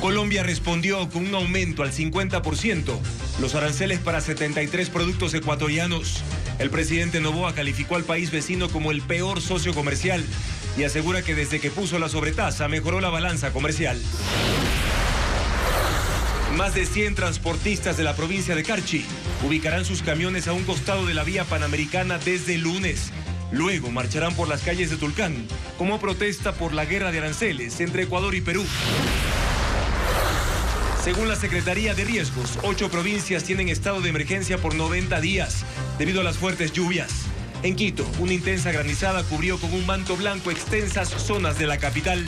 Colombia respondió con un aumento al 50%, los aranceles para 73 productos ecuatorianos. El presidente Noboa calificó al país vecino como el peor socio comercial y asegura que desde que puso la sobretasa mejoró la balanza comercial. Más de 100 transportistas de la provincia de Carchi ubicarán sus camiones a un costado de la vía panamericana desde el lunes. Luego marcharán por las calles de Tulcán como protesta por la guerra de aranceles entre Ecuador y Perú. Según la Secretaría de Riesgos, 8 provincias tienen estado de emergencia por 90 días debido a las fuertes lluvias. En Quito, una intensa granizada cubrió con un manto blanco extensas zonas de la capital.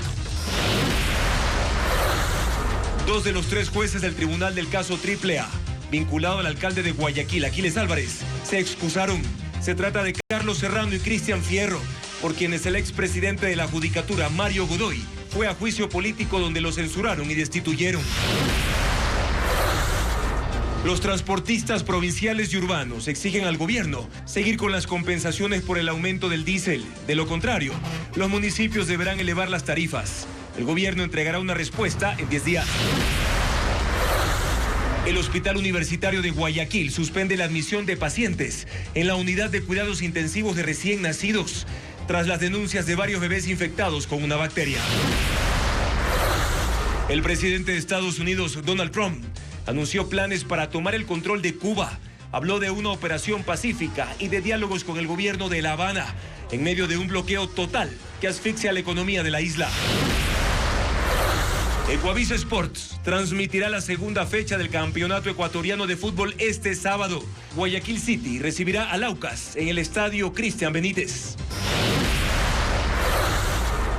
2 de los 3 jueces del tribunal del caso AAA, vinculado al alcalde de Guayaquil, Aquiles Álvarez, se excusaron. Se trata de Carlos Serrano y Cristian Fierro, por quienes el expresidente de la Judicatura, Mario Godoy, fue a juicio político donde lo censuraron y destituyeron. Los transportistas provinciales y urbanos exigen al gobierno seguir con las compensaciones por el aumento del diésel. De lo contrario, los municipios deberán elevar las tarifas. El gobierno entregará una respuesta en 10 días. El Hospital Universitario de Guayaquil suspende la admisión de pacientes en la unidad de cuidados intensivos de recién nacidos, tras las denuncias de varios bebés infectados con una bacteria. El presidente de Estados Unidos, Donald Trump, anunció planes para tomar el control de Cuba. Habló de una operación pacífica y de diálogos con el gobierno de La Habana, en medio de un bloqueo total que asfixia la economía de la isla. Ecuavisa Sports transmitirá la segunda fecha del Campeonato Ecuatoriano de Fútbol este sábado. Guayaquil City recibirá al Aucas en el estadio Cristian Benítez.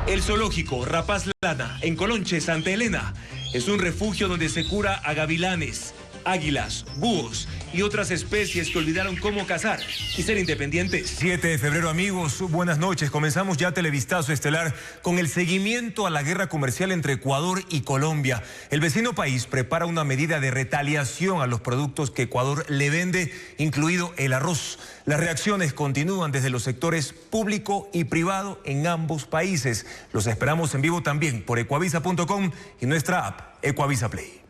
El zoológico Rapaz Lana, en Colonche, Santa Elena, es un refugio donde se cura a gavilanes, águilas, búhos y otras especies que olvidaron cómo cazar y ser independientes. 7 de febrero, amigos, buenas noches. Comenzamos ya Televistazo Estelar con el seguimiento a la guerra comercial entre Ecuador y Colombia. El vecino país prepara una medida de retaliación a los productos que Ecuador le vende, incluido el arroz. Las reacciones continúan desde los sectores público y privado en ambos países. Los esperamos en vivo también por ecuavisa.com y nuestra app Ecuavisa Play.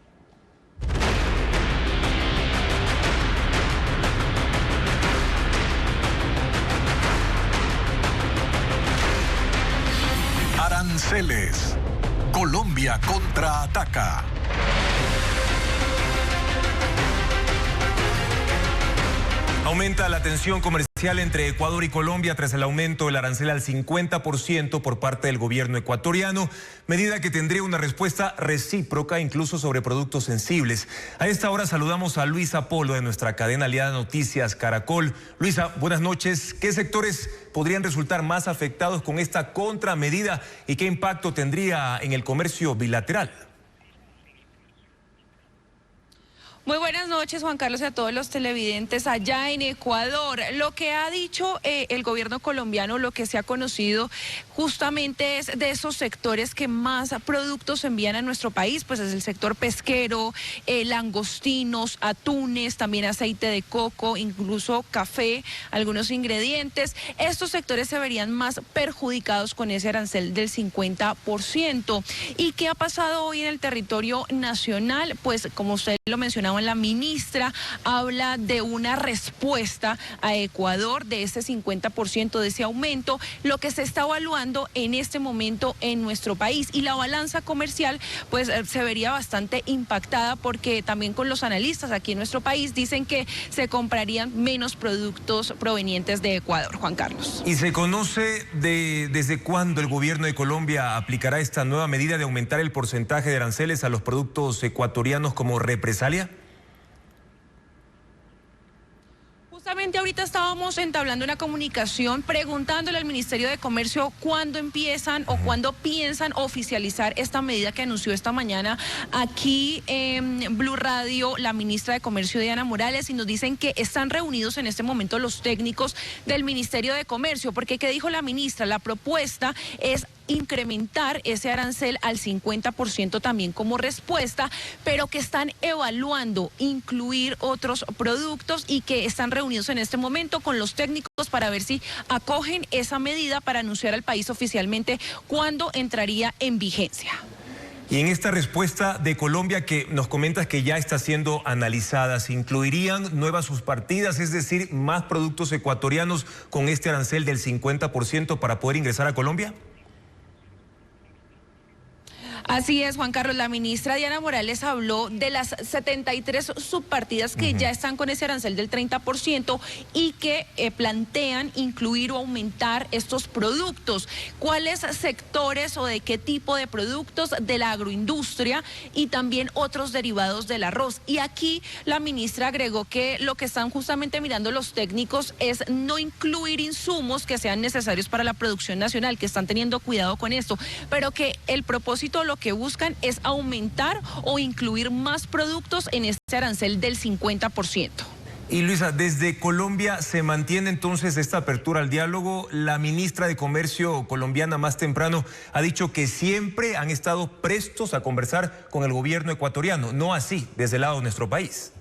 Aranceles. Colombia contraataca. Aumenta la tensión comercial entre Ecuador y Colombia tras el aumento del arancel al 50% por parte del gobierno ecuatoriano, medida que tendría una respuesta recíproca incluso sobre productos sensibles. A esta hora saludamos a Luisa Polo de nuestra cadena aliada Noticias Caracol. Luisa, buenas noches. ¿Qué sectores podrían resultar más afectados con esta contramedida y qué impacto tendría en el comercio bilateral? Muy buenas noches, Juan Carlos, y a todos los televidentes allá en Ecuador. Lo que ha dicho el gobierno colombiano, lo que se ha conocido justamente es de esos sectores que más productos envían a nuestro país, pues es el sector pesquero, langostinos, atunes, también aceite de coco, incluso café, algunos ingredientes. Estos sectores se verían más perjudicados con ese arancel del 50%. ¿Y qué ha pasado hoy en el territorio nacional? Pues como usted lo mencionaba, la ministra habla de una respuesta a Ecuador de ese 50%, de ese aumento, lo que se está evaluando en este momento en nuestro país. Y la balanza comercial pues se vería bastante impactada porque también con los analistas aquí en nuestro país dicen que se comprarían menos productos provenientes de Ecuador. Juan Carlos. ¿Y se conoce desde cuándo el gobierno de Colombia aplicará esta nueva medida de aumentar el porcentaje de aranceles a los productos ecuatorianos como represalia? Justamente ahorita estábamos entablando una comunicación preguntándole al Ministerio de Comercio cuándo empiezan o cuándo piensan oficializar esta medida que anunció esta mañana aquí en Blue Radio la ministra de Comercio, Diana Morales, y nos dicen que están reunidos en este momento los técnicos del Ministerio de Comercio, porque ¿qué dijo la ministra? La propuesta es incrementar ese arancel al 50% también como respuesta, pero que están evaluando incluir otros productos y que están reunidos en este momento con los técnicos para ver si acogen esa medida para anunciar al país oficialmente cuándo entraría en vigencia. Y en esta respuesta de Colombia que nos comentas que ya está siendo analizada, ¿se incluirían nuevas subpartidas, es decir, más productos ecuatorianos con este arancel del 50% para poder ingresar a Colombia? Así es, Juan Carlos. La ministra Diana Morales habló de las 73 subpartidas que ya están con ese arancel del 30% y que plantean incluir o aumentar estos productos. ¿Cuáles sectores o de qué tipo de productos? De la agroindustria y también otros derivados del arroz. Y aquí la ministra agregó que lo que están justamente mirando los técnicos es no incluir insumos que sean necesarios para la producción nacional, que están teniendo cuidado con esto, pero que el propósito lo que buscan es aumentar o incluir más productos en este arancel del 50%. Y Luisa, desde Colombia se mantiene entonces esta apertura al diálogo. La ministra de Comercio colombiana más temprano ha dicho que siempre han estado prestos a conversar con el gobierno ecuatoriano, no así desde el lado de nuestro país.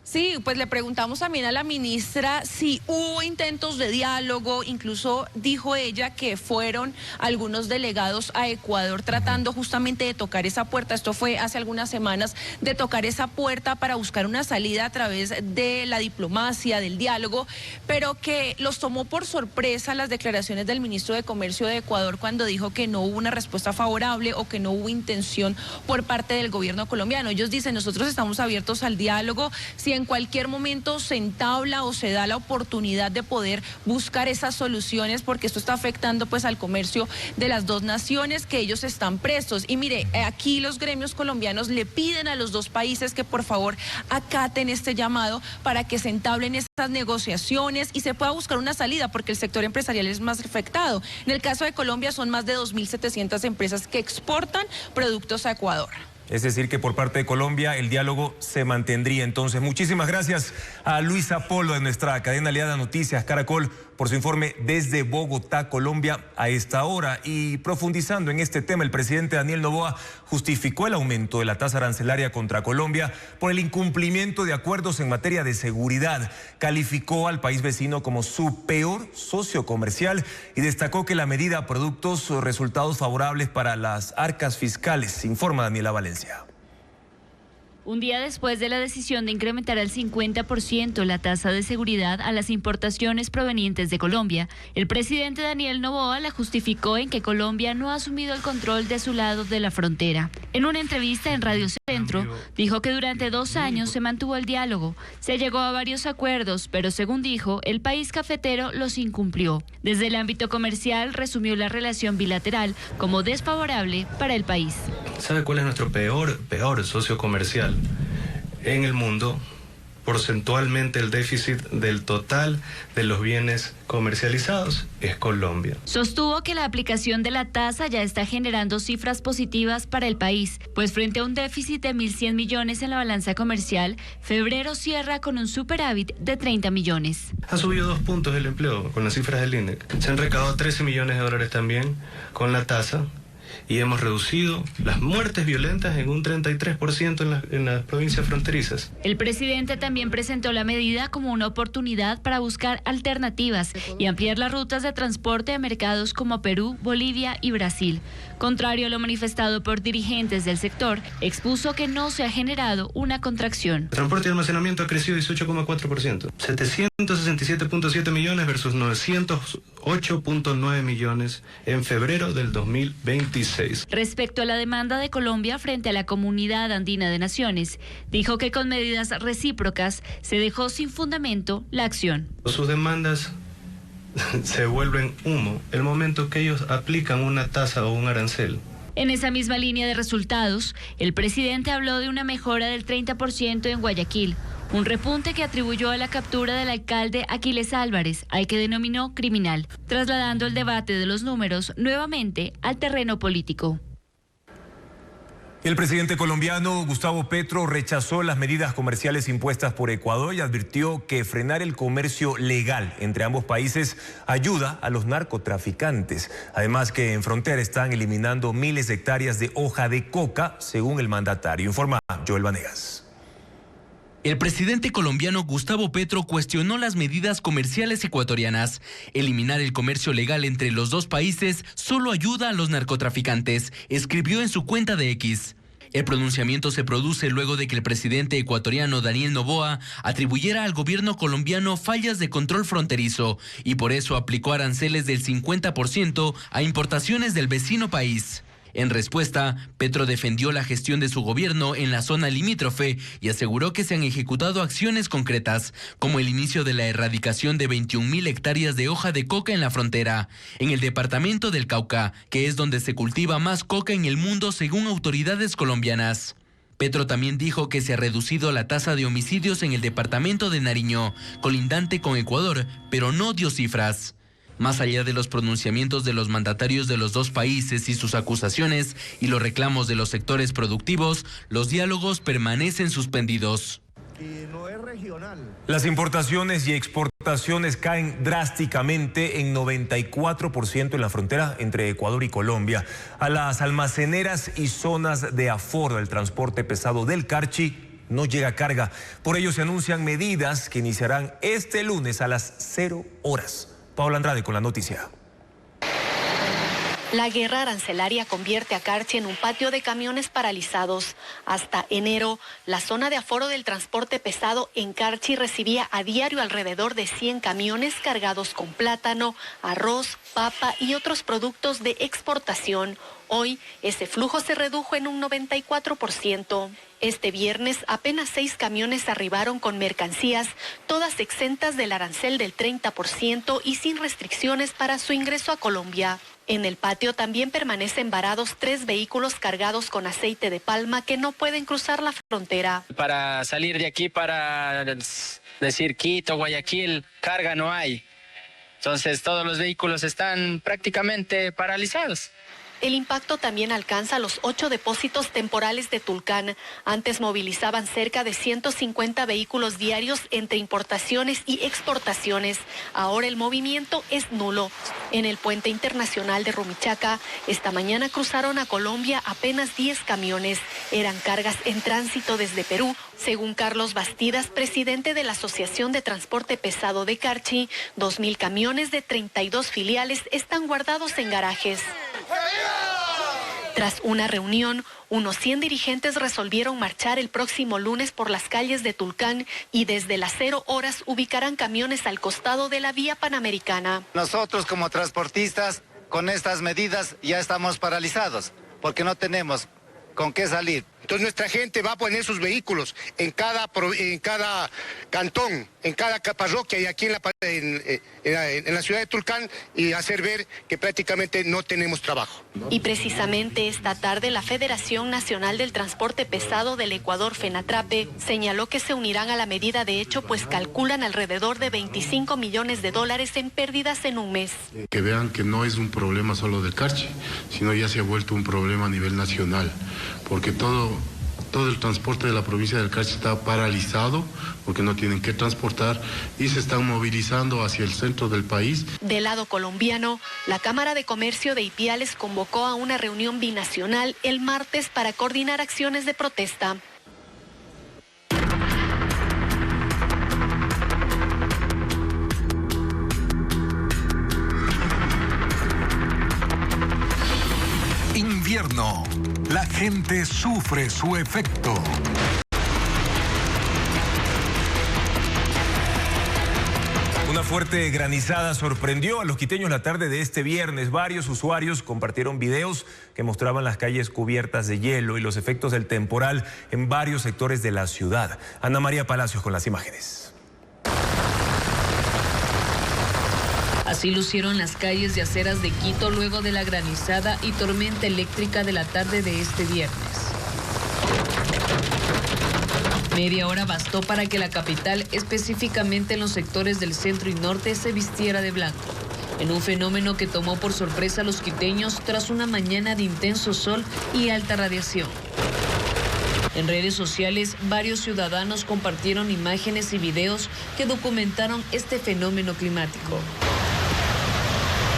Sí, pues le preguntamos también a la ministra si hubo intentos de diálogo, incluso dijo ella que fueron algunos delegados a Ecuador tratando justamente de tocar esa puerta. Esto fue hace algunas semanas, de tocar esa puerta para buscar una salida a través de la diplomacia, del diálogo, pero que los tomó por sorpresa las declaraciones del ministro de Comercio de Ecuador cuando dijo que no hubo una respuesta favorable o que no hubo intención por parte del gobierno colombiano. Ellos dicen, nosotros estamos abiertos al diálogo, si en cualquier momento se entabla o se da la oportunidad de poder buscar esas soluciones, porque esto está afectando pues al comercio de las dos naciones, que ellos están prestos. Y mire, aquí los gremios colombianos le piden a los dos países que por favor acaten este llamado para que se entablen esas negociaciones y se pueda buscar una salida, porque el sector empresarial es más afectado. En el caso de Colombia son más de 2.700 empresas que exportan productos a Ecuador. Es decir, que por parte de Colombia el diálogo se mantendría. Entonces, muchísimas gracias a Luisa Polo de nuestra cadena aliada Noticias Caracol por su informe desde Bogotá, Colombia, a esta hora. Y profundizando en este tema, el presidente Daniel Noboa justificó el aumento de la tasa arancelaria contra Colombia por el incumplimiento de acuerdos en materia de seguridad. Calificó al país vecino como su peor socio comercial y destacó que la medida produjo resultados favorables para las arcas fiscales. Informa Daniela Valencia. Un día después de la decisión de incrementar al 50% la tasa de seguridad a las importaciones provenientes de Colombia, el presidente Daniel Noboa la justificó en que Colombia no ha asumido el control de su lado de la frontera. En una entrevista en Radio Centro, dijo que durante 2 años se mantuvo el diálogo, se llegó a varios acuerdos, pero según dijo, el país cafetero los incumplió. Desde el ámbito comercial, resumió la relación bilateral como desfavorable para el país. ¿Sabe cuál es nuestro peor socio comercial en el mundo? Porcentualmente el déficit del total de los bienes comercializados es Colombia. Sostuvo que la aplicación de la tasa ya está generando cifras positivas para el país, pues frente a un déficit de 1.100 millones en la balanza comercial, febrero cierra con un superávit de 30 millones. Ha subido 2 puntos el empleo con las cifras del INDEC. Se han recaudado 13 millones de dólares también con la tasa. Y hemos reducido las muertes violentas en un 33% en las provincias fronterizas. El presidente también presentó la medida como una oportunidad para buscar alternativas y ampliar las rutas de transporte a mercados como Perú, Bolivia y Brasil. Contrario a lo manifestado por dirigentes del sector, expuso que no se ha generado una contracción. El transporte y almacenamiento ha crecido 18,4%. 767.7 millones versus 908.9 millones en febrero del 2026. Respecto a la demanda de Colombia frente a la Comunidad Andina de Naciones, dijo que con medidas recíprocas se dejó sin fundamento la acción. Sus demandas se vuelven humo el momento que ellos aplican una tasa o un arancel. En esa misma línea de resultados, el presidente habló de una mejora del 30% en Guayaquil, un repunte que atribuyó a la captura del alcalde Aquiles Álvarez, al que denominó criminal, trasladando el debate de los números nuevamente al terreno político. El presidente colombiano Gustavo Petro rechazó las medidas comerciales impuestas por Ecuador y advirtió que frenar el comercio legal entre ambos países ayuda a los narcotraficantes. Además que en frontera están eliminando miles de hectáreas de hoja de coca, según el mandatario. Informa Joel Vanegas. El presidente colombiano Gustavo Petro cuestionó las medidas comerciales ecuatorianas. Eliminar el comercio legal entre los dos países solo ayuda a los narcotraficantes, escribió en su cuenta de X. El pronunciamiento se produce luego de que el presidente ecuatoriano Daniel Noboa atribuyera al gobierno colombiano fallas de control fronterizo y por eso aplicó aranceles del 50% a importaciones del vecino país. En respuesta, Petro defendió la gestión de su gobierno en la zona limítrofe y aseguró que se han ejecutado acciones concretas, como el inicio de la erradicación de 21.000 hectáreas de hoja de coca en la frontera, en el departamento del Cauca, que es donde se cultiva más coca en el mundo según autoridades colombianas. Petro también dijo que se ha reducido la tasa de homicidios en el departamento de Nariño, colindante con Ecuador, pero no dio cifras. Más allá de los pronunciamientos de los mandatarios de los dos países y sus acusaciones y los reclamos de los sectores productivos, los diálogos permanecen suspendidos. Las importaciones y exportaciones caen drásticamente en 94% en la frontera entre Ecuador y Colombia. A las almaceneras y zonas de aforo del transporte pesado del Carchi no llega carga. Por ello se anuncian medidas que iniciarán este lunes a las 0 horas. Paola Andrade con la noticia. La guerra arancelaria convierte a Carchi en un patio de camiones paralizados. Hasta enero, la zona de aforo del transporte pesado en Carchi recibía a diario alrededor de 100 camiones cargados con plátano, arroz, papa y otros productos de exportación. Hoy, ese flujo se redujo en un 94%. Este viernes, apenas 6 camiones arribaron con mercancías, todas exentas del arancel del 30% y sin restricciones para su ingreso a Colombia. En el patio también permanecen varados 3 vehículos cargados con aceite de palma que no pueden cruzar la frontera. Para salir de aquí, para decir Quito, Guayaquil, carga no hay. Entonces todos los vehículos están prácticamente paralizados. El impacto también alcanza los 8 depósitos temporales de Tulcán. Antes movilizaban cerca de 150 vehículos diarios entre importaciones y exportaciones. Ahora el movimiento es nulo. En el puente internacional de Rumichaca, esta mañana cruzaron a Colombia apenas 10 camiones. Eran cargas en tránsito desde Perú. Según Carlos Bastidas, presidente de la Asociación de Transporte Pesado de Carchi, 2.000 camiones de 32 filiales están guardados en garajes. Tras una reunión, unos 100 dirigentes resolvieron marchar el próximo lunes por las calles de Tulcán y desde las 0 horas ubicarán camiones al costado de la vía panamericana. Nosotros como transportistas, con estas medidas ya estamos paralizados porque no tenemos con qué salir. Entonces nuestra gente va a poner sus vehículos en cada cantón, en cada parroquia y aquí en la ciudad de Tulcán y hacer ver que prácticamente no tenemos trabajo. Y precisamente esta tarde la Federación Nacional del Transporte Pesado del Ecuador, FENATRAPE, señaló que se unirán a la medida de hecho, pues calculan alrededor de $25 millones en pérdidas en un mes. Que vean que no es un problema solo del Carchi, sino ya se ha vuelto un problema a nivel nacional, porque todo el transporte de la provincia del Carchi está paralizado porque no tienen que transportar y se están movilizando hacia el centro del país. Del lado colombiano, la Cámara de Comercio de Ipiales convocó a una reunión binacional el martes para coordinar acciones de protesta. Invierno. La gente sufre su efecto. Una fuerte granizada sorprendió a los quiteños la tarde de este viernes. Varios usuarios compartieron videos que mostraban las calles cubiertas de hielo y los efectos del temporal en varios sectores de la ciudad. Ana María Palacios con las imágenes. Así lucieron las calles y aceras de Quito luego de la granizada y tormenta eléctrica de la tarde de este viernes. Media hora bastó para que la capital, específicamente en los sectores del centro y norte, se vistiera de blanco, en un fenómeno que tomó por sorpresa a los quiteños tras una mañana de intenso sol y alta radiación. En redes sociales, varios ciudadanos compartieron imágenes y videos que documentaron este fenómeno climático.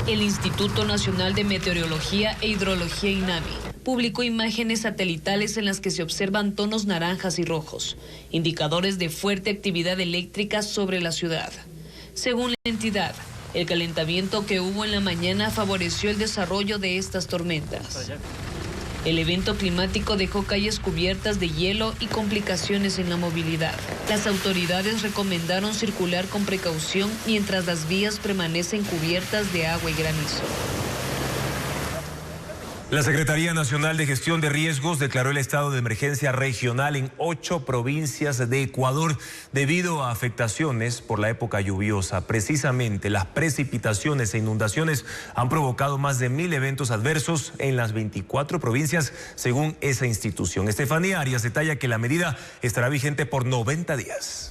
El Instituto Nacional de Meteorología e Hidrología INAMI publicó imágenes satelitales en las que se observan tonos naranjas y rojos, indicadores de fuerte actividad eléctrica sobre la ciudad. Según la entidad, el calentamiento que hubo en la mañana favoreció el desarrollo de estas tormentas. El evento climático dejó calles cubiertas de hielo y complicaciones en la movilidad. Las autoridades recomendaron circular con precaución mientras las vías permanecen cubiertas de agua y granizo. La Secretaría Nacional de Gestión de Riesgos declaró el estado de emergencia regional en 8 provincias de Ecuador debido a afectaciones por la época lluviosa. Precisamente las precipitaciones e inundaciones han provocado más de 1000 eventos adversos en las 24 provincias, según esa institución. Estefanía Arias detalla que la medida estará vigente por 90 días.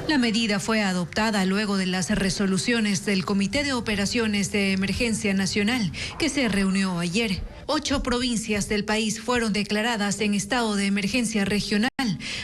La medida fue adoptada luego de las resoluciones del Comité de Operaciones de Emergencia Nacional, que se reunió ayer. 8 provincias del país fueron declaradas en estado de emergencia regional.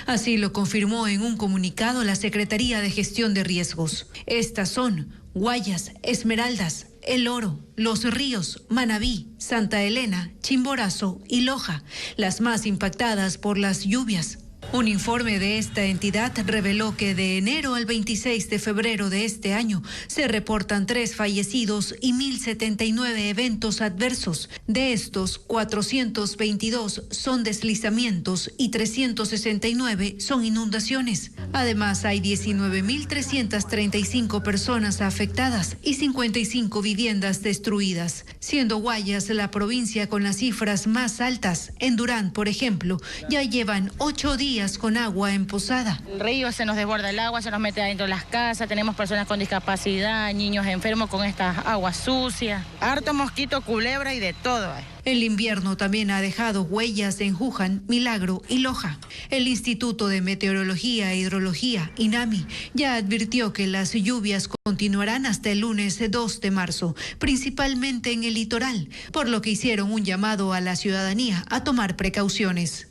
Así lo confirmó en un comunicado la Secretaría de Gestión de Riesgos. Estas son Guayas, Esmeraldas, El Oro, Los Ríos, Manabí, Santa Elena, Chimborazo y Loja, las más impactadas por las lluvias. Un informe de esta entidad reveló que de enero al 26 de febrero de este año se reportan 3 fallecidos y 1079 eventos adversos. De estos, 422 son deslizamientos y 369 son inundaciones. Además, hay 19.335 personas afectadas y 55 viviendas destruidas, siendo Guayas la provincia con las cifras más altas. En Durán, por ejemplo, ya llevan 8 días con agua en Posada. El río se nos desborda el agua, se nos mete adentro de las casas, tenemos personas con discapacidad, niños enfermos con esta agua sucia, harto mosquito, culebra y de todo. El invierno también ha dejado huellas en Juján, Milagro y Loja. El Instituto de Meteorología e Hidrología, INAMI, ya advirtió que las lluvias continuarán hasta el lunes 2 de marzo, principalmente en el litoral, por lo que hicieron un llamado a la ciudadanía a tomar precauciones.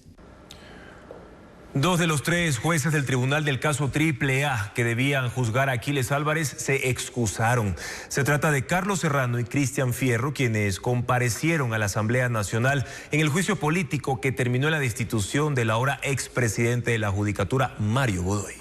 2 de los 3 jueces del tribunal del caso AAA que debían juzgar a Aquiles Álvarez se excusaron. Se trata de Carlos Serrano y Cristian Fierro, quienes comparecieron a la Asamblea Nacional en el juicio político que terminó en la destitución del ahora expresidente de la Judicatura, Mario Godoy.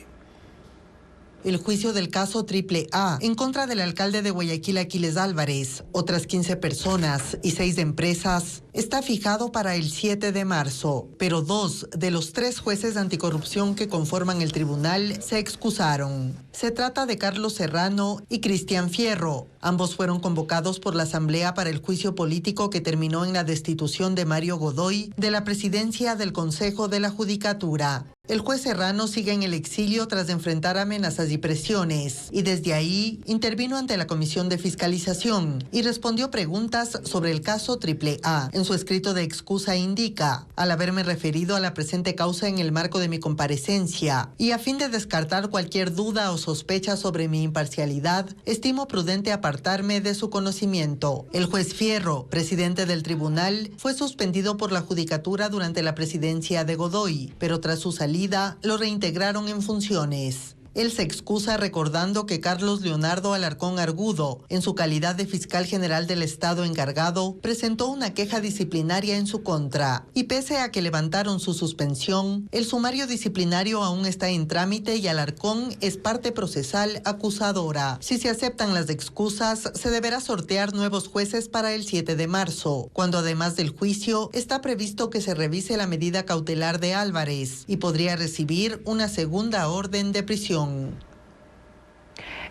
El juicio del caso AAA en contra del alcalde de Guayaquil, Aquiles Álvarez, otras 15 personas y 6 empresas, está fijado para el 7 de marzo, pero 2 de los 3 jueces de anticorrupción que conforman el tribunal se excusaron. Se trata de Carlos Serrano y Cristian Fierro. Ambos fueron convocados por la Asamblea para el juicio político que terminó en la destitución de Mario Godoy de la presidencia del Consejo de la Judicatura. El juez Serrano sigue en el exilio tras enfrentar amenazas y presiones, y desde ahí intervino ante la Comisión de Fiscalización y respondió preguntas sobre el caso AAA. En su escrito de excusa indica: al haberme referido a la presente causa en el marco de mi comparecencia y a fin de descartar cualquier duda o sospecha sobre mi imparcialidad, estimo prudente apartarme de su conocimiento. El juez Fierro, presidente del tribunal, fue suspendido por la Judicatura durante la presidencia de Godoy, pero tras su salida lo reintegraron en funciones. Él se excusa recordando que Carlos Leonardo Alarcón Argudo, en su calidad de fiscal general del Estado encargado, presentó una queja disciplinaria en su contra. Y pese a que levantaron su suspensión, el sumario disciplinario aún está en trámite y Alarcón es parte procesal acusadora. Si se aceptan las excusas, se deberá sortear nuevos jueces para el 7 de marzo, cuando además del juicio está previsto que se revise la medida cautelar de Álvarez y podría recibir una segunda orden de prisión.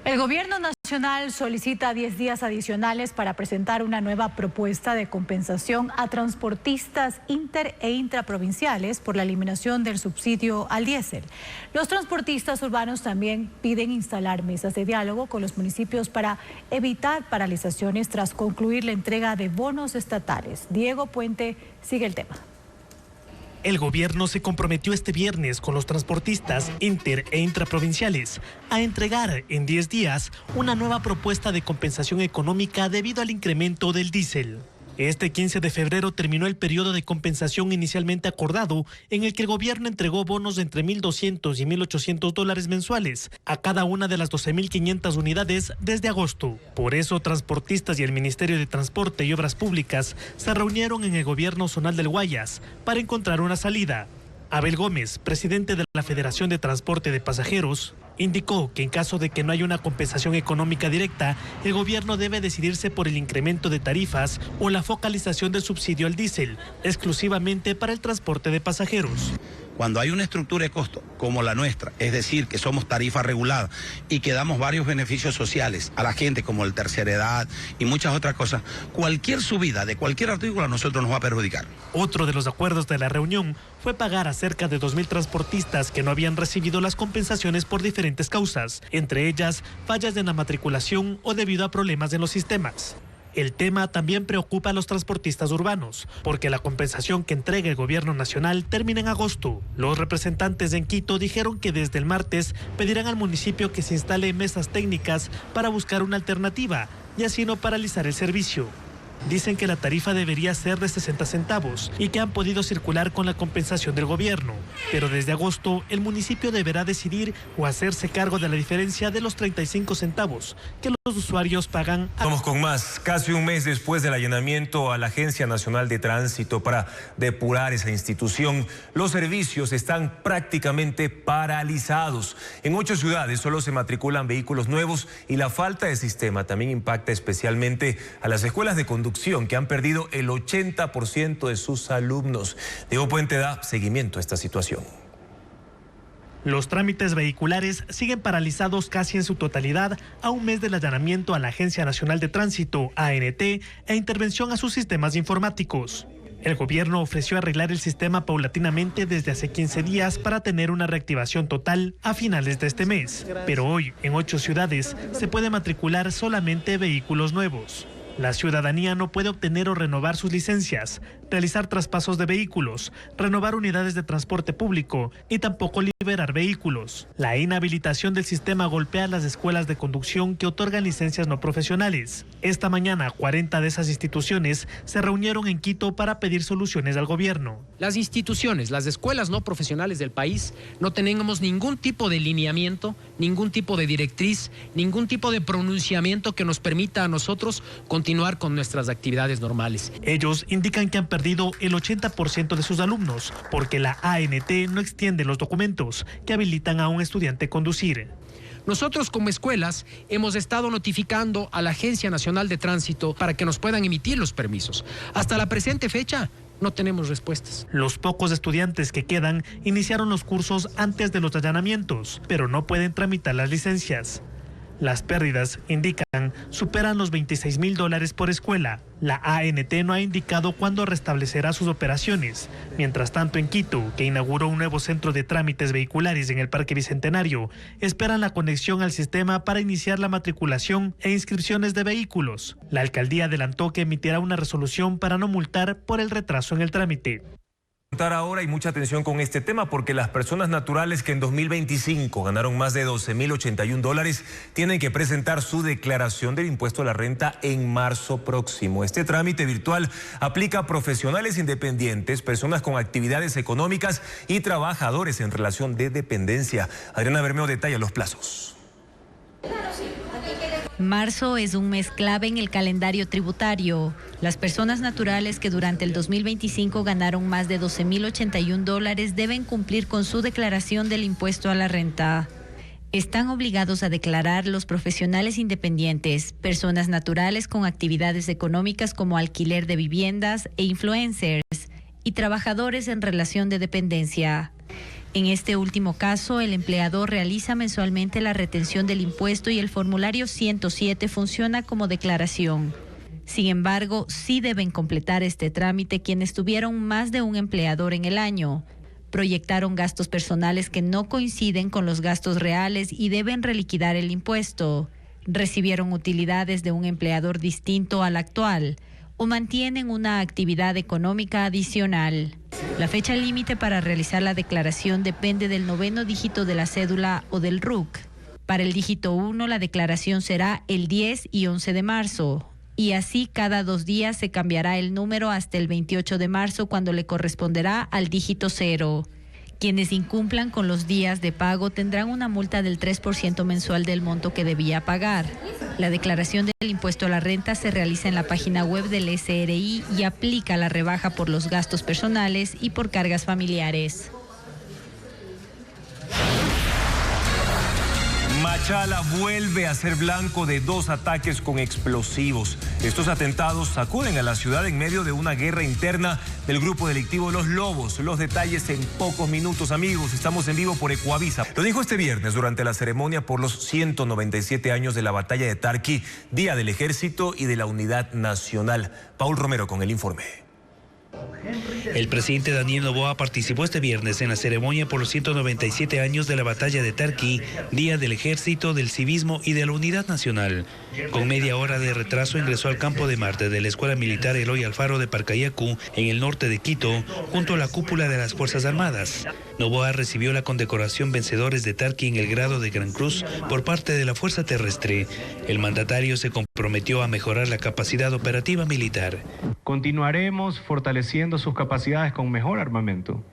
El gobierno nacional solicita 10 días adicionales para presentar una nueva propuesta de compensación a transportistas inter e intraprovinciales por la eliminación del subsidio al diésel. Los transportistas urbanos también piden instalar mesas de diálogo con los municipios para evitar paralizaciones tras concluir la entrega de bonos estatales. Diego Puente sigue el tema. El gobierno se comprometió este viernes con los transportistas inter e intraprovinciales a entregar en 10 días una nueva propuesta de compensación económica debido al incremento del diésel. Este 15 de febrero terminó el periodo de compensación inicialmente acordado, en el que el gobierno entregó bonos de entre $1.200 y $1.800 mensuales a cada una de las 12.500 unidades desde agosto. Por eso, transportistas y el Ministerio de Transporte y Obras Públicas se reunieron en el gobierno zonal del Guayas para encontrar una salida. Abel Gómez, presidente de la Federación de Transporte de Pasajeros, indicó que en caso de que no haya una compensación económica directa, el gobierno debe decidirse por el incremento de tarifas o la focalización del subsidio al diésel, exclusivamente para el transporte de pasajeros. Cuando hay una estructura de costo como la nuestra, es decir, que somos tarifa regulada y que damos varios beneficios sociales a la gente, como el tercera edad y muchas otras cosas, cualquier subida de cualquier artículo a nosotros nos va a perjudicar. Otro de los acuerdos de la reunión fue pagar a cerca de 2.000 transportistas que no habían recibido las compensaciones por diferentes causas, entre ellas fallas en la matriculación o debido a problemas en los sistemas. El tema también preocupa a los transportistas urbanos, porque la compensación que entrega el gobierno nacional termina en agosto. Los representantes en Quito dijeron que desde el martes pedirán al municipio que se instale mesas técnicas para buscar una alternativa y así no paralizar el servicio. Dicen que la tarifa debería ser de 60 centavos y que han podido circular con la compensación del gobierno, pero desde agosto el municipio deberá decidir o hacerse cargo de la diferencia de los 35 centavos que los usuarios pagan. Vamos con más. Casi un mes después del allanamiento a la Agencia Nacional de Tránsito para depurar esa institución, los servicios están prácticamente paralizados. En 8 ciudades solo se matriculan vehículos nuevos y la falta de sistema también impacta especialmente a las escuelas de conducción, que han perdido el 80% de sus alumnos. Diego Puente da seguimiento a esta situación. Los trámites vehiculares siguen paralizados casi en su totalidad a un mes del allanamiento a la Agencia Nacional de Tránsito, ANT, e intervención a sus sistemas informáticos. El gobierno ofreció arreglar el sistema paulatinamente desde hace 15 días para tener una reactivación total a finales de este mes. Pero hoy, en 8 ciudades, se puede matricular solamente vehículos nuevos. La ciudadanía no puede obtener o renovar sus licencias, realizar traspasos de vehículos, renovar unidades de transporte público y tampoco liberar vehículos. La inhabilitación del sistema golpea a las escuelas de conducción que otorgan licencias no profesionales. Esta mañana, 40 de esas instituciones se reunieron en Quito para pedir soluciones al gobierno. Las instituciones, las escuelas no profesionales del país, no tenemos ningún tipo de lineamiento, ningún tipo de directriz, ningún tipo de pronunciamiento que nos permita a nosotros continuar con nuestras actividades normales. Ellos indican que han perdido el 80% de sus alumnos porque la ANT no extiende los documentos que habilitan a un estudiante a conducir. Nosotros como escuelas hemos estado notificando a la Agencia Nacional de Tránsito para que nos puedan emitir los permisos. Hasta la presente fecha no tenemos respuestas. Los pocos estudiantes que quedan iniciaron los cursos antes de los allanamientos, pero no pueden tramitar las licencias. Las pérdidas, indican, superan los $26.000 por escuela. La ANT no ha indicado cuándo restablecerá sus operaciones. Mientras tanto, en Quito, que inauguró un nuevo centro de trámites vehiculares en el Parque Bicentenario, esperan la conexión al sistema para iniciar la matriculación e inscripciones de vehículos. La alcaldía adelantó que emitirá una resolución para no multar por el retraso en el trámite. Ahora hay mucha atención con este tema porque las personas naturales que en 2025 ganaron más de $12.081 tienen que presentar su declaración del impuesto a la renta en marzo próximo. Este trámite virtual aplica a profesionales independientes, personas con actividades económicas y trabajadores en relación de dependencia. Adriana Bermeo detalla los plazos. Marzo es un mes clave en el calendario tributario. Las personas naturales que durante el 2025 ganaron más de $12.081 deben cumplir con su declaración del impuesto a la renta. Están obligados a declarar los profesionales independientes, personas naturales con actividades económicas como alquiler de viviendas e influencers, y trabajadores en relación de dependencia. En este último caso, el empleador realiza mensualmente la retención del impuesto y el formulario 107 funciona como declaración. Sin embargo, sí deben completar este trámite quienes tuvieron más de un empleador en el año, proyectaron gastos personales que no coinciden con los gastos reales y deben reliquidar el impuesto, recibieron utilidades de un empleador distinto al actual, o mantienen una actividad económica adicional. La fecha límite para realizar la declaración depende del 9º dígito de la cédula o del RUC. Para el dígito 1, la declaración será el 10 y 11 de marzo. y así cada 2 días se cambiará el número hasta el 28 de marzo, cuando le corresponderá al dígito 0. Quienes incumplan con los días de pago tendrán una multa del 3% mensual del monto que debía pagar. La declaración del impuesto a la renta se realiza en la página web del SRI y aplica la rebaja por los gastos personales y por cargas familiares. Machala vuelve a ser blanco de 2 ataques con explosivos. Estos atentados sacuden a la ciudad en medio de una guerra interna del grupo delictivo Los Lobos. Los detalles en pocos minutos, amigos. Estamos en vivo por Ecuavisa. Lo dijo este viernes durante la ceremonia por los 197 años de la batalla de Tarqui, Día del Ejército y de la Unidad Nacional. Paul Romero con el informe. El presidente Daniel Noboa participó este viernes en la ceremonia por los 197 años de la batalla de Tarqui, Día del Ejército, del Civismo y de la Unidad Nacional. Con media hora de retraso ingresó al campo de Marte de la Escuela Militar Eloy Alfaro de Parcayacu, en el norte de Quito, junto a la cúpula de las Fuerzas Armadas. Noboa recibió la condecoración Vencedores de Tarqui en el grado de Gran Cruz por parte de la Fuerza Terrestre. El mandatario se comprometió a mejorar la capacidad operativa militar. Continuaremos fortaleciendo sus capacidades con mejor armamento,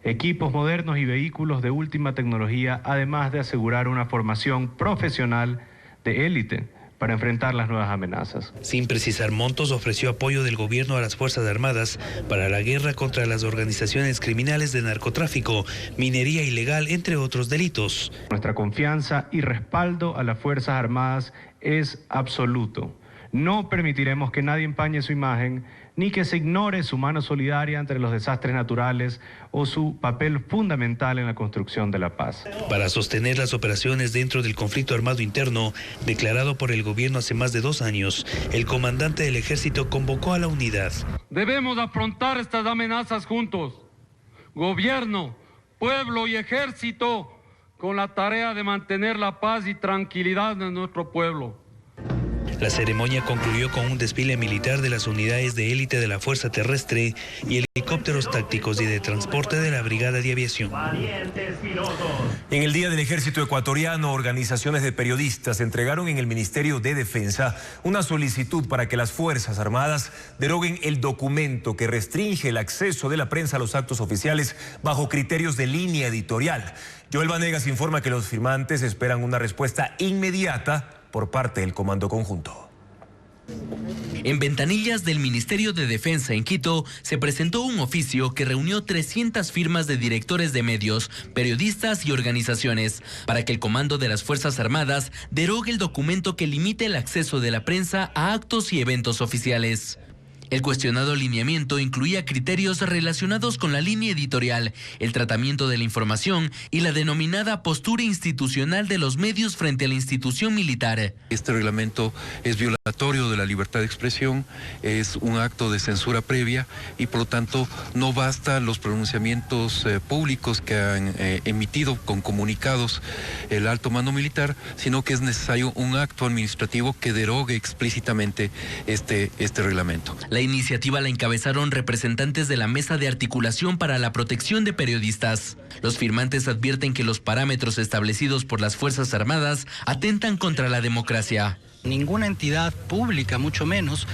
equipos modernos y vehículos de última tecnología, además de asegurar una formación profesional de élite para enfrentar las nuevas amenazas. Sin precisar montos, ofreció apoyo del gobierno a las Fuerzas Armadas para la guerra contra las organizaciones criminales de narcotráfico, minería ilegal, entre otros delitos. Nuestra confianza y respaldo a las Fuerzas Armadas es absoluto. No permitiremos que nadie empañe su imagen, ni que se ignore su mano solidaria ante los desastres naturales o su papel fundamental en la construcción de la paz. Para sostener las operaciones dentro del conflicto armado interno, declarado por el gobierno hace más de 2 años, el comandante del ejército convocó a la unidad. Debemos afrontar estas amenazas juntos, gobierno, pueblo y ejército, con la tarea de mantener la paz y tranquilidad de nuestro pueblo. La ceremonia concluyó con un desfile militar de las unidades de élite de la Fuerza Terrestre y helicópteros tácticos y de transporte de la Brigada de Aviación. En el Día del Ejército Ecuatoriano, organizaciones de periodistas entregaron en el Ministerio de Defensa una solicitud para que las Fuerzas Armadas deroguen el documento que restringe el acceso de la prensa a los actos oficiales bajo criterios de línea editorial. Joel Vanegas informa que los firmantes esperan una respuesta inmediata por parte del Comando Conjunto. En ventanillas del Ministerio de Defensa en Quito se presentó un oficio que reunió 300 firmas de directores de medios, periodistas y organizaciones para que el Comando de las Fuerzas Armadas derogue el documento que limite el acceso de la prensa a actos y eventos oficiales. El cuestionado lineamiento incluía criterios relacionados con la línea editorial, el tratamiento de la información y la denominada postura institucional de los medios frente a la institución militar. Este reglamento es violatorio de la libertad de expresión, es un acto de censura previa y por lo tanto no basta los pronunciamientos públicos que han emitido con comunicados el alto mando militar, sino que es necesario un acto administrativo que derogue explícitamente este reglamento. La iniciativa la encabezaron representantes de la Mesa de Articulación para la Protección de Periodistas. Los firmantes advierten que los parámetros establecidos por las Fuerzas Armadas atentan contra la democracia. Ninguna entidad pública, mucho menos,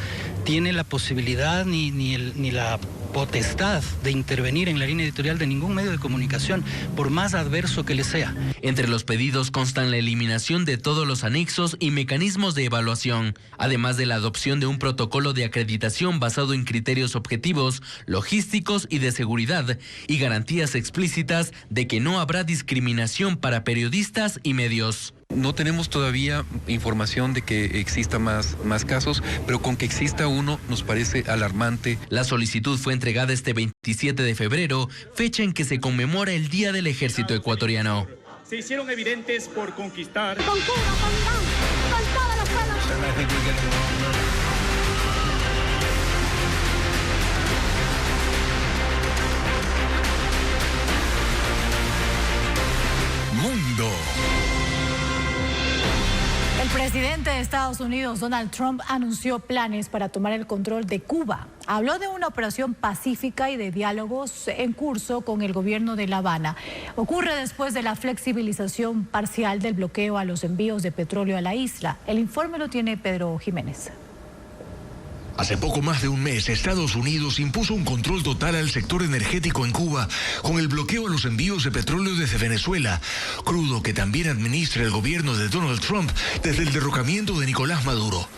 tiene la posibilidad ni la potestad de intervenir en la línea editorial de ningún medio de comunicación, por más adverso que le sea. Entre los pedidos constan la eliminación de todos los anexos y mecanismos de evaluación, además de la adopción de un protocolo de acreditación basado en criterios objetivos, logísticos y de seguridad, y garantías explícitas de que no habrá discriminación para periodistas y medios. No tenemos todavía información de que exista más casos, pero con que exista uno nos parece alarmante. La solicitud fue entregada este 27 de febrero, fecha en que se conmemora el Día del Ejército Ecuatoriano. Se hicieron evidentes por conquistar. Con Cuba, con Irán, con todos los pueblos. Mundo. El presidente de Estados Unidos, Donald Trump, anunció planes para tomar el control de Cuba. Habló de una operación pacífica y de diálogos en curso con el gobierno de La Habana. Ocurre después de la flexibilización parcial del bloqueo a los envíos de petróleo a la isla. El informe lo tiene Pedro Jiménez. Hace poco más de un mes, Estados Unidos impuso un control total al sector energético en Cuba con el bloqueo a los envíos de petróleo desde Venezuela, crudo que también administra el gobierno de Donald Trump desde el derrocamiento de Nicolás Maduro.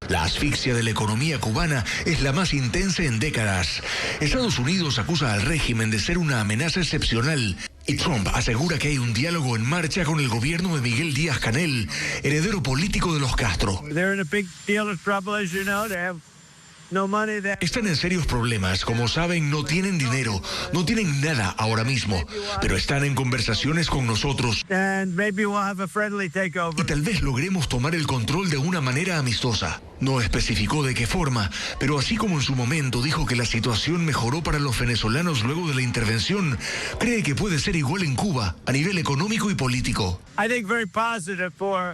La asfixia de la economía cubana es la más intensa en décadas. Estados Unidos acusa al régimen de ser una amenaza excepcional y Trump asegura que hay un diálogo en marcha con el gobierno de Miguel Díaz-Canel, heredero político de los Castro. Están en serios problemas. Como saben, no tienen dinero, no tienen nada ahora mismo, pero están en conversaciones con nosotros. Y tal vez logremos tomar el control de una manera amistosa. No especificó de qué forma, pero así como en su momento dijo que la situación mejoró para los venezolanos luego de la intervención, cree que puede ser igual en Cuba, a nivel económico y político.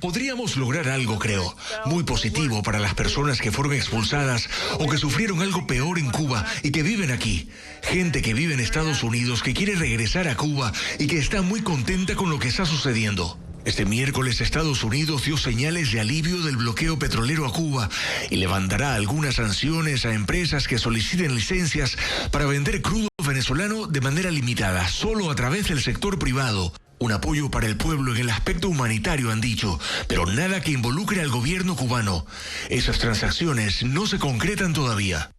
Podríamos lograr algo, creo, muy positivo para las personas que fueron expulsadas o que sufrieron algo peor en Cuba y que viven aquí. Gente que vive en Estados Unidos que quiere regresar a Cuba y que está muy contenta con lo que está sucediendo. Este miércoles Estados Unidos dio señales de alivio del bloqueo petrolero a Cuba y levantará algunas sanciones a empresas que soliciten licencias para vender crudo venezolano de manera limitada, solo a través del sector privado. Un apoyo para el pueblo en el aspecto humanitario, han dicho, pero nada que involucre al gobierno cubano. Esas transacciones no se concretan todavía.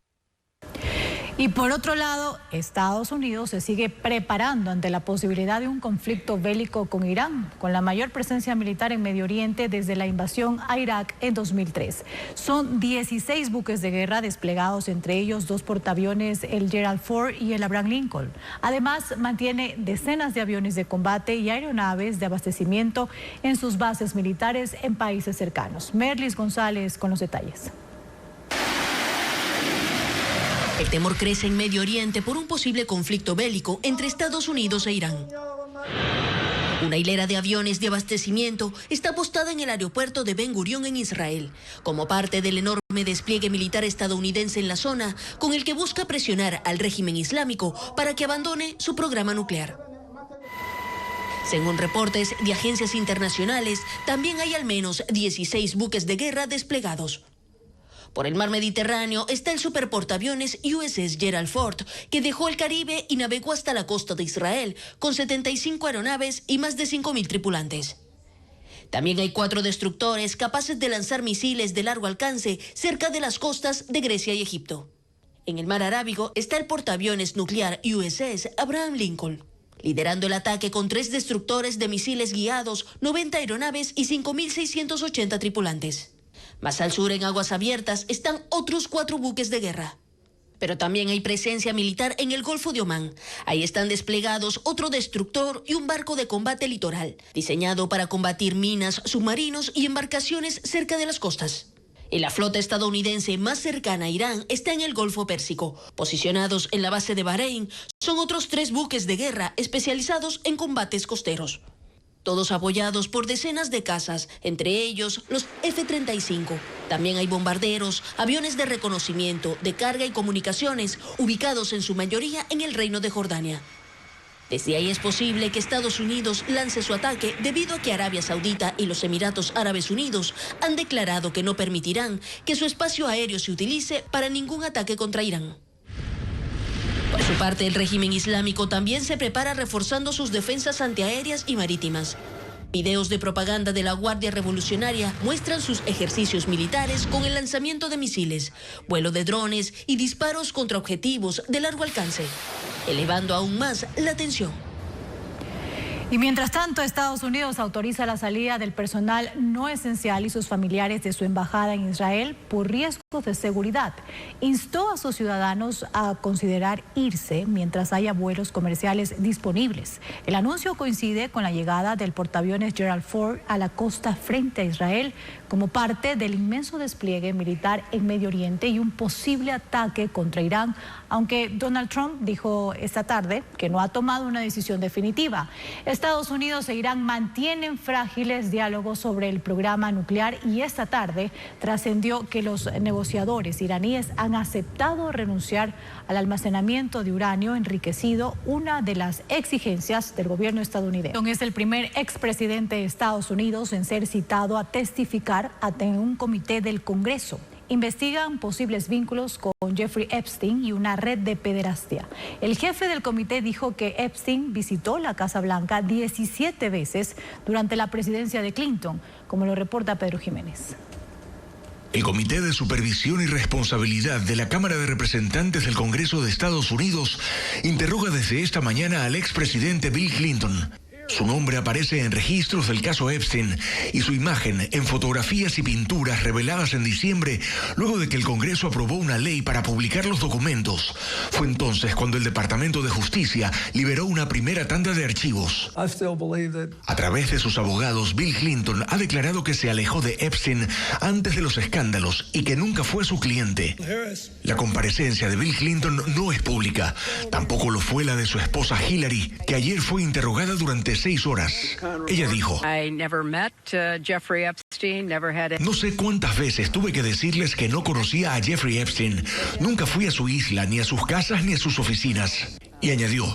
Y por otro lado, Estados Unidos se sigue preparando ante la posibilidad de un conflicto bélico con Irán, con la mayor presencia militar en Medio Oriente desde la invasión a Irak en 2003. Son 16 buques de guerra desplegados, entre ellos 2 portaaviones, el Gerald Ford y el Abraham Lincoln. Además, mantiene decenas de aviones de combate y aeronaves de abastecimiento en sus bases militares en países cercanos. Merlis González con los detalles. El temor crece en Medio Oriente por un posible conflicto bélico entre Estados Unidos e Irán. Una hilera de aviones de abastecimiento está postada en el aeropuerto de Ben Gurión en Israel, como parte del enorme despliegue militar estadounidense en la zona, con el que busca presionar al régimen islámico para que abandone su programa nuclear. Según reportes de agencias internacionales, también hay al menos 16 buques de guerra desplegados. Por el mar Mediterráneo está el superportaaviones USS Gerald Ford, que dejó el Caribe y navegó hasta la costa de Israel, con 75 aeronaves y más de 5.000 tripulantes. También hay 4 destructores capaces de lanzar misiles de largo alcance cerca de las costas de Grecia y Egipto. En el mar Arábigo está el portaaviones nuclear USS Abraham Lincoln, liderando el ataque con 3 destructores de misiles guiados, 90 aeronaves y 5.680 tripulantes. Más al sur, en aguas abiertas, están otros 4 buques de guerra. Pero también hay presencia militar en el Golfo de Omán. Ahí están desplegados otro destructor y un barco de combate litoral, diseñado para combatir minas, submarinos y embarcaciones cerca de las costas. Y la flota estadounidense más cercana a Irán está en el Golfo Pérsico. Posicionados en la base de Bahrein, son otros 3 buques de guerra especializados en combates costeros. Todos apoyados por decenas de cazas, entre ellos los F-35. También hay bombarderos, aviones de reconocimiento, de carga y comunicaciones, ubicados en su mayoría en el Reino de Jordania. Desde ahí es posible que Estados Unidos lance su ataque debido a que Arabia Saudita y los Emiratos Árabes Unidos han declarado que no permitirán que su espacio aéreo se utilice para ningún ataque contra Irán. Por su parte, el régimen islámico también se prepara reforzando sus defensas antiaéreas y marítimas. Videos de propaganda de la Guardia Revolucionaria muestran sus ejercicios militares con el lanzamiento de misiles, vuelo de drones y disparos contra objetivos de largo alcance, elevando aún más la tensión. Y mientras tanto, Estados Unidos autoriza la salida del personal no esencial y sus familiares de su embajada en Israel por riesgos de seguridad. Instó a sus ciudadanos a considerar irse mientras haya vuelos comerciales disponibles. El anuncio coincide con la llegada del portaaviones Gerald Ford a la costa frente a Israel como parte del inmenso despliegue militar en Medio Oriente y un posible ataque contra Irán, aunque Donald Trump dijo esta tarde que no ha tomado una decisión definitiva. Estados Unidos e Irán mantienen frágiles diálogos sobre el programa nuclear y esta tarde trascendió que los negociadores iraníes han aceptado renunciar al almacenamiento de uranio enriquecido, una de las exigencias del gobierno estadounidense. Es el primer expresidente de Estados Unidos en ser citado a testificar ante un comité del Congreso. investigan posibles vínculos con Jeffrey Epstein y una red de pederastia. El jefe del comité dijo que Epstein visitó la Casa Blanca 17 veces durante la presidencia de Clinton, como lo reporta Pedro Jiménez. El Comité de Supervisión y Responsabilidad de la Cámara de Representantes del Congreso de Estados Unidos interroga desde esta mañana al expresidente Bill Clinton. Su nombre aparece en registros del caso Epstein y su imagen en fotografías y pinturas reveladas en diciembre, luego de que el Congreso aprobó una ley para publicar los documentos. Fue entonces cuando el Departamento de Justicia liberó una primera tanda de archivos. A través de sus abogados, Bill Clinton ha declarado que se alejó de Epstein antes de los escándalos y que nunca fue su cliente. La comparecencia de Bill Clinton no es pública. Tampoco lo fue la de su esposa Hillary, que ayer fue interrogada durante 6 horas. Ella dijo: no sé cuántas veces tuve que decirles que no conocía a Jeffrey Epstein. Nunca fui a su isla, ni a sus casas, ni a sus oficinas. Y añadió: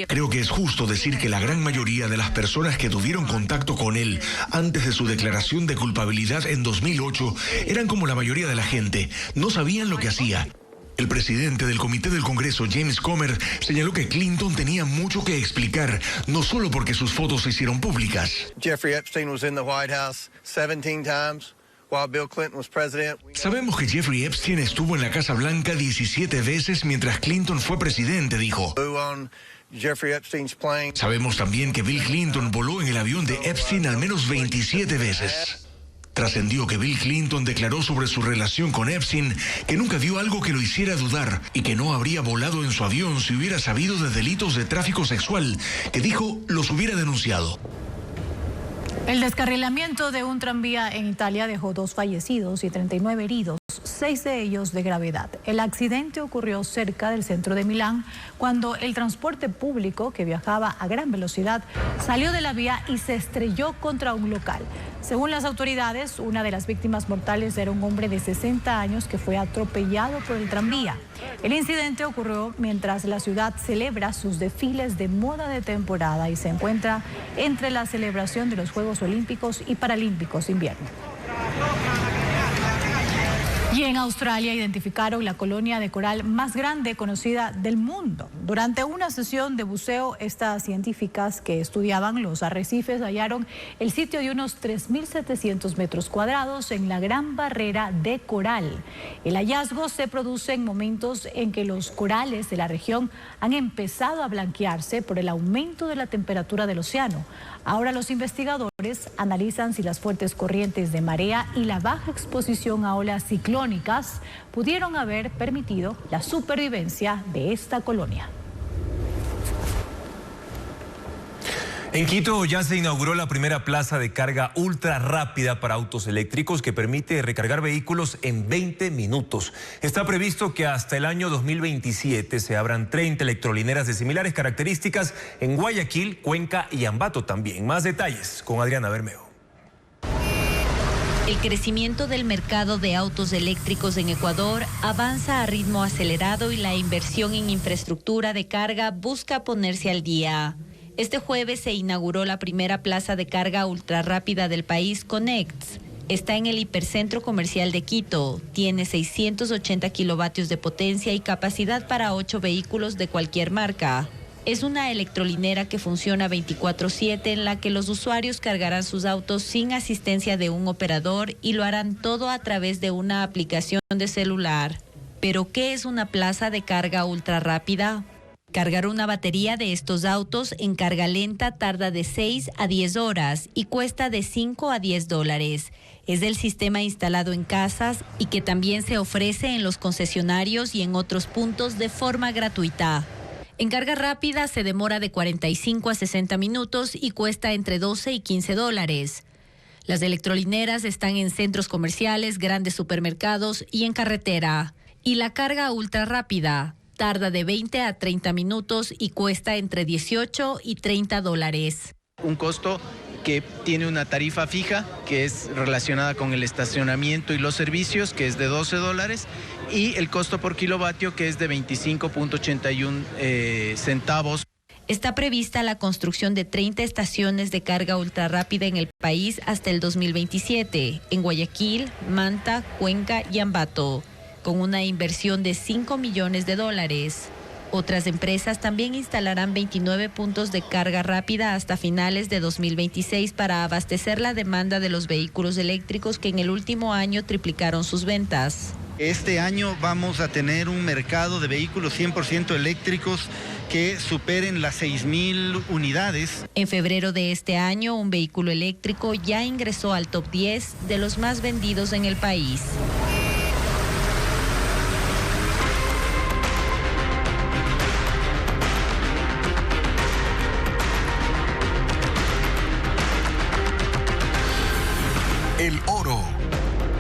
creo que es justo decir que la gran mayoría de las personas que tuvieron contacto con él antes de su declaración de culpabilidad en 2008 eran como la mayoría de la gente. No sabían lo que hacía. El presidente del Comité del Congreso, James Comer, señaló que Clinton tenía mucho que explicar, no solo porque sus fotos se hicieron públicas. Jeffrey Epstein was in the White House 17 times while Bill Clinton was president. Sabemos que Jeffrey Epstein estuvo en la Casa Blanca 17 veces mientras Clinton fue presidente, dijo. Sabemos también que Bill Clinton voló en el avión de Epstein al menos 27 veces. Trascendió que Bill Clinton declaró sobre su relación con Epstein que nunca vio algo que lo hiciera dudar y que no habría volado en su avión si hubiera sabido de delitos de tráfico sexual, que dijo los hubiera denunciado. El descarrilamiento de un tranvía en Italia dejó 2 fallecidos y 39 heridos, 6 de ellos de gravedad. El accidente ocurrió cerca del centro de Milán cuando el transporte público que viajaba a gran velocidad salió de la vía y se estrelló contra un local. Según las autoridades, una de las víctimas mortales era un hombre de 60 años que fue atropellado por el tranvía. El incidente ocurrió mientras la ciudad celebra sus desfiles de moda de temporada y se encuentra entre la celebración de los Juegos Olímpicos y Paralímpicos de invierno. Y en Australia identificaron la colonia de coral más grande conocida del mundo. Durante una sesión de buceo, estas científicas que estudiaban los arrecifes hallaron el sitio de unos 3.700 metros cuadrados en la Gran Barrera de Coral. El hallazgo se produce en momentos en que los corales de la región han empezado a blanquearse por el aumento de la temperatura del océano. Ahora los investigadores analizan si las fuertes corrientes de marea y la baja exposición a olas ciclónicas pudieron haber permitido la supervivencia de esta colonia. En Quito ya se inauguró la primera plaza de carga ultra rápida para autos eléctricos que permite recargar vehículos en 20 minutos. Está previsto que hasta el año 2027 se abran 30 electrolineras de similares características en Guayaquil, Cuenca y Ambato también. Más detalles con Adriana Bermeo. El crecimiento del mercado de autos eléctricos en Ecuador avanza a ritmo acelerado y la inversión en infraestructura de carga busca ponerse al día. Este jueves se inauguró la primera plaza de carga ultrarrápida del país, Connects. Está en el hipercentro comercial de Quito. Tiene 680 kilovatios de potencia y capacidad para 8 vehículos de cualquier marca. Es una electrolinera que funciona 24/7 en la que los usuarios cargarán sus autos sin asistencia de un operador y lo harán todo a través de una aplicación de celular. ¿Pero qué es una plaza de carga ultrarrápida? Cargar una batería de estos autos en carga lenta tarda de 6 a 10 horas y cuesta de 5 a 10 dólares. Es del sistema instalado en casas y que también se ofrece en los concesionarios y en otros puntos de forma gratuita. En carga rápida se demora de 45 a 60 minutos y cuesta entre 12 y 15 dólares. Las electrolineras están en centros comerciales, grandes supermercados y en carretera. Y la carga ultra rápida tarda de 20 a 30 minutos y cuesta entre 18 y 30 dólares. Un costo que tiene una tarifa fija, que es relacionada con el estacionamiento y los servicios, que es de 12 dólares, y el costo por kilovatio, que es de 25.81 centavos. Está prevista la construcción de 30 estaciones de carga ultrarrápida en el país hasta el 2027, en Guayaquil, Manta, Cuenca y Ambato, con una inversión de $5 millones. Otras empresas también instalarán 29 puntos de carga rápida hasta finales de 2026 para abastecer la demanda de los vehículos eléctricos que en el último año triplicaron sus ventas. Este año vamos a tener un mercado de vehículos 100% eléctricos que superen las 6.000 unidades. En febrero de este año, un vehículo eléctrico ya ingresó al top 10 de los más vendidos en el país. El oro,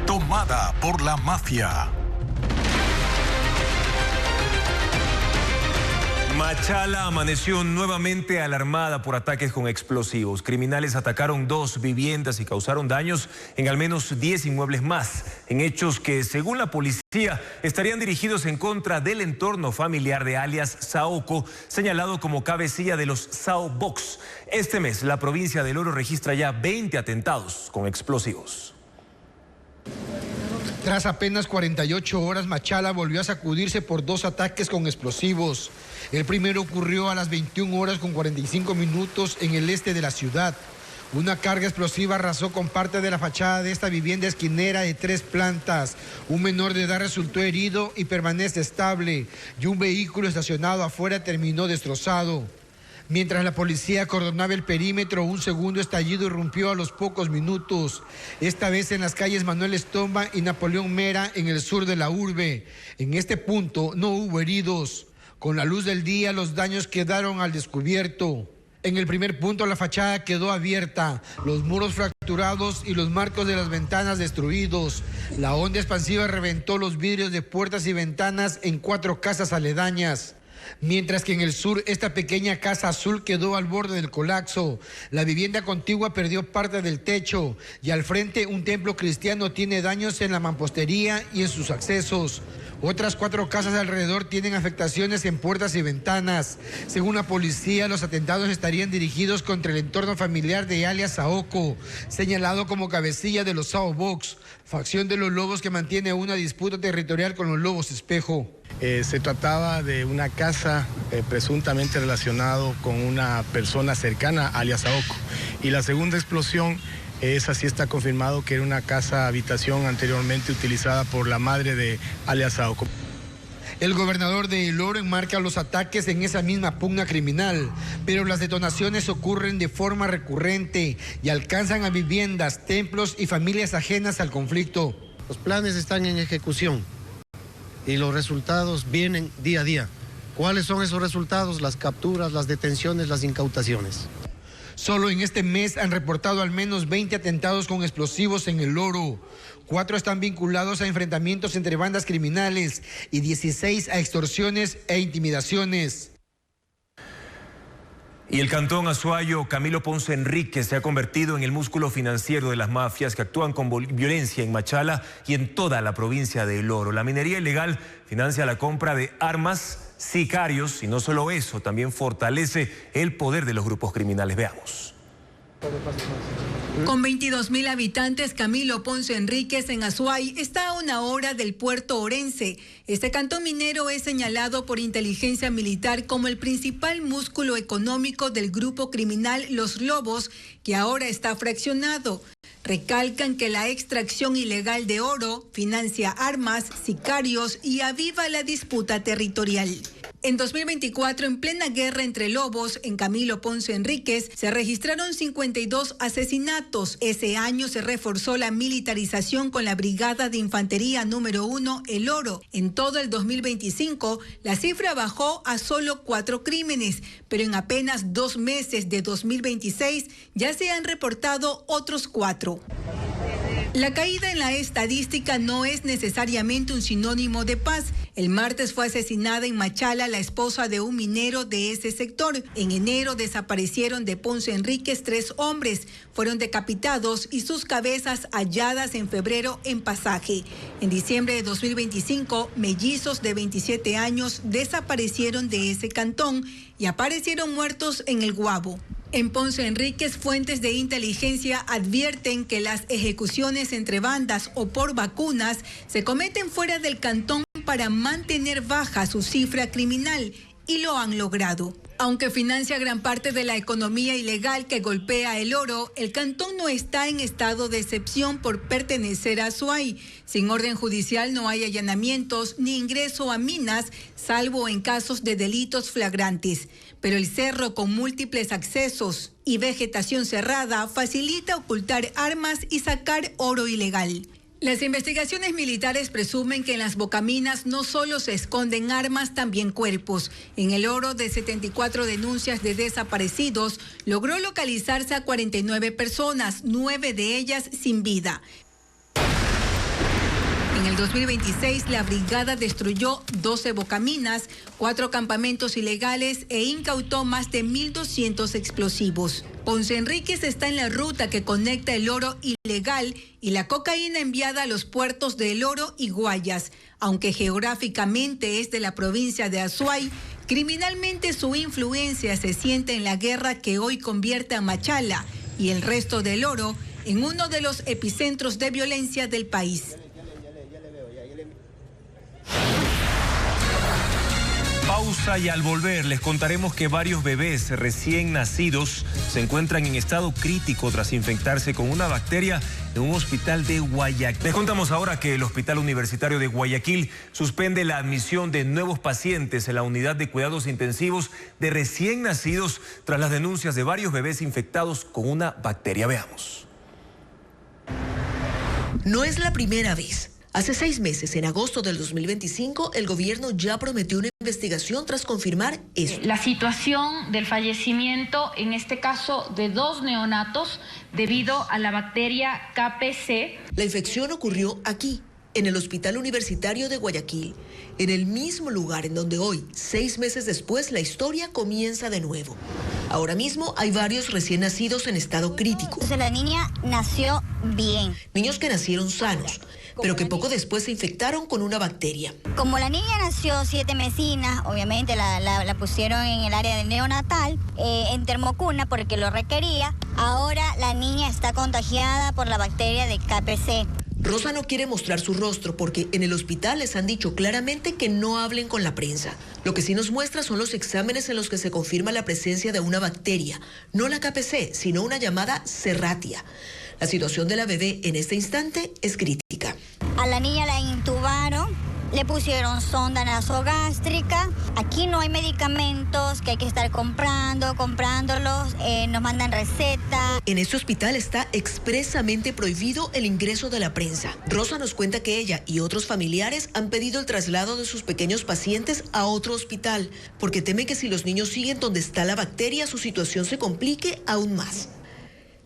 tomada por la mafia. Machala amaneció nuevamente alarmada por ataques con explosivos. Criminales atacaron 2 viviendas y causaron daños en al menos 10 inmuebles más, en hechos que, según la policía, estarían dirigidos en contra del entorno familiar de alias Saoco, señalado como cabecilla de los Sao Box. Este mes, la provincia del Oro registra ya 20 atentados con explosivos. Tras apenas 48 horas, Machala volvió a sacudirse por 2 ataques con explosivos. El primero ocurrió a las 21 horas con 45 minutos en el este de la ciudad. Una carga explosiva arrasó con parte de la fachada de esta vivienda esquinera de 3 plantas. Un menor de edad resultó herido y permanece estable, y un vehículo estacionado afuera terminó destrozado. Mientras la policía acordonaba el perímetro, un segundo estallido irrumpió a los pocos minutos. Esta vez en las calles Manuel Estomba y Napoleón Mera, en el sur de la urbe. En este punto no hubo heridos. Con la luz del día, los daños quedaron al descubierto. En el primer punto, la fachada quedó abierta, los muros fracturados y los marcos de las ventanas destruidos. La onda expansiva reventó los vidrios de puertas y ventanas en 4 casas aledañas. Mientras que en el sur, esta pequeña casa azul quedó al borde del colapso. La vivienda contigua perdió parte del techo y al frente un templo cristiano tiene daños en la mampostería y en sus accesos. Otras 4 casas alrededor tienen afectaciones en puertas y ventanas. Según la policía, los atentados estarían dirigidos contra el entorno familiar de alias Saoco, señalado como cabecilla de los Sao Box, facción de los Lobos que mantiene una disputa territorial con los Lobos Espejo. Se trataba de una casa presuntamente relacionado con una persona cercana a alias Saoco. Y la segunda explosión, esa sí está confirmado que era una casa habitación anteriormente utilizada por la madre de alias Saoco. El gobernador de El Oro enmarca los ataques en esa misma pugna criminal, pero las detonaciones ocurren de forma recurrente y alcanzan a viviendas, templos y familias ajenas al conflicto. Los planes están en ejecución y los resultados vienen día a día. ¿Cuáles son esos resultados? Las capturas, las detenciones, las incautaciones. Solo en este mes han reportado al menos 20 atentados con explosivos en El Oro. 4 están vinculados a enfrentamientos entre bandas criminales y 16 a extorsiones e intimidaciones. Y el cantón Azuayo, Camilo Ponce Enríquez, se ha convertido en el músculo financiero de las mafias que actúan con violencia en Machala y en toda la provincia de El Oro. La minería ilegal financia la compra de armas, sicarios, y no solo eso, también fortalece el poder de los grupos criminales. Veamos. Con 22.000 habitantes, Camilo Ponce Enríquez en Azuay está a 1 hora del puerto Orense. Este cantón minero es señalado por inteligencia militar como el principal músculo económico del grupo criminal Los Lobos, que ahora está fraccionado. Recalcan que la extracción ilegal de oro financia armas, sicarios y aviva la disputa territorial. En 2024, en plena guerra entre lobos, en Camilo Ponce Enríquez, se registraron 52 asesinatos. Ese año se reforzó la militarización con la Brigada de Infantería número 1, El Oro. En todo el 2025, la cifra bajó a solo 4 crímenes, pero en apenas 2 meses de 2026 ya se han reportado otros 4. La caída en la estadística no es necesariamente un sinónimo de paz. El martes fue asesinada en Machala la esposa de un minero de ese sector. En enero desaparecieron de Ponce Enríquez 3 hombres. Fueron decapitados y sus cabezas halladas en febrero en Pasaje. En diciembre de 2025, mellizos de 27 años desaparecieron de ese cantón y aparecieron muertos en el Guabo. En Ponce Enríquez, fuentes de inteligencia advierten que las ejecuciones entre bandas o por vacunas se cometen fuera del cantón para mantener baja su cifra criminal, y lo han logrado. Aunque financia gran parte de la economía ilegal que golpea el oro, el cantón no está en estado de excepción por pertenecer a Azuay. Sin orden judicial no hay allanamientos ni ingreso a minas, salvo en casos de delitos flagrantes. Pero el cerro, con múltiples accesos y vegetación cerrada, facilita ocultar armas y sacar oro ilegal. Las investigaciones militares presumen que en las bocaminas no solo se esconden armas, también cuerpos. En el oro, de 74 denuncias de desaparecidos, logró localizarse a 49 personas, 9 de ellas sin vida. En el 2026, la brigada destruyó 12 bocaminas, 4 campamentos ilegales e incautó más de 1.200 explosivos. Ponce Enríquez está en la ruta que conecta el oro ilegal y la cocaína enviada a los puertos de El Oro y Guayas. Aunque geográficamente es de la provincia de Azuay, criminalmente su influencia se siente en la guerra que hoy convierte a Machala y el resto del Oro en uno de los epicentros de violencia del país. Pausa y al volver les contaremos que varios bebés recién nacidos se encuentran en estado crítico tras infectarse con una bacteria en un hospital de Guayaquil. Les contamos ahora que el Hospital Universitario de Guayaquil suspende la admisión de nuevos pacientes en la unidad de cuidados intensivos de recién nacidos tras las denuncias de varios bebés infectados con una bacteria. Veamos. No es la primera vez. Hace 6 meses, en agosto del 2025, el gobierno ya prometió una investigación tras confirmar esto. La situación del fallecimiento, en este caso de 2 neonatos, debido a la bacteria KPC. La infección ocurrió aquí, en el Hospital Universitario de Guayaquil, en el mismo lugar en donde hoy, 6 meses después, la historia comienza de nuevo. Ahora mismo hay varios recién nacidos en estado crítico. Entonces la niña nació bien. Niños que nacieron sanos, pero que poco después se infectaron con una bacteria. Como la niña nació 7 mesinas, obviamente la pusieron en el área del neonatal, en termocuna porque lo requería. Ahora la niña está contagiada por la bacteria de KPC. Rosa no quiere mostrar su rostro porque en el hospital les han dicho claramente que no hablen con la prensa. Lo que sí nos muestra son los exámenes en los que se confirma la presencia de una bacteria, no la KPC, sino una llamada Serratia. La situación de la bebé en este instante es crítica. A la niña la intubaron, le pusieron sonda nasogástrica. Aquí no hay medicamentos que hay que estar comprándolos, nos mandan receta. En este hospital está expresamente prohibido el ingreso de la prensa. Rosa nos cuenta que ella y otros familiares han pedido el traslado de sus pequeños pacientes a otro hospital, porque temen que si los niños siguen donde está la bacteria, su situación se complique aún más.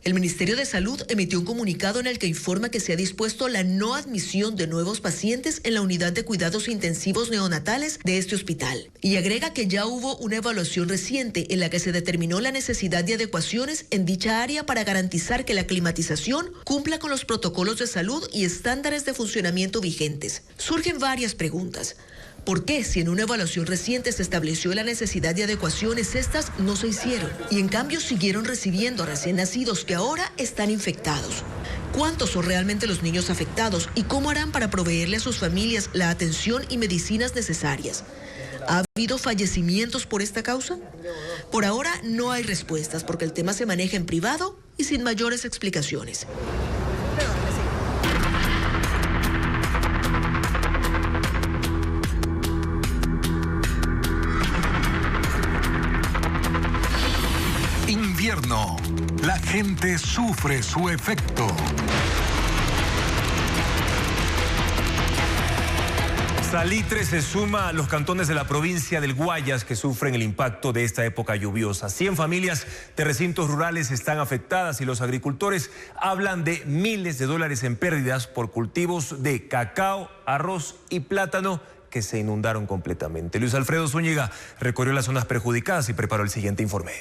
El Ministerio de Salud emitió un comunicado en el que informa que se ha dispuesto la no admisión de nuevos pacientes en la unidad de cuidados intensivos neonatales de este hospital. Y agrega que ya hubo una evaluación reciente en la que se determinó la necesidad de adecuaciones en dicha área para garantizar que la climatización cumpla con los protocolos de salud y estándares de funcionamiento vigentes. Surgen varias preguntas. ¿Por qué, si en una evaluación reciente se estableció la necesidad de adecuaciones, estas no se hicieron? Y en cambio siguieron recibiendo a recién nacidos que ahora están infectados. ¿Cuántos son realmente los niños afectados y cómo harán para proveerle a sus familias la atención y medicinas necesarias? ¿Ha habido fallecimientos por esta causa? Por ahora no hay respuestas porque el tema se maneja en privado y sin mayores explicaciones. Invierno. La gente sufre su efecto. Salitre se suma a los cantones de la provincia del Guayas que sufren el impacto de esta época lluviosa. 100 familias de recintos rurales están afectadas y los agricultores hablan de miles de dólares en pérdidas por cultivos de cacao, arroz y plátano que se inundaron completamente. Luis Alfredo Zúñiga recorrió las zonas perjudicadas y preparó el siguiente informe.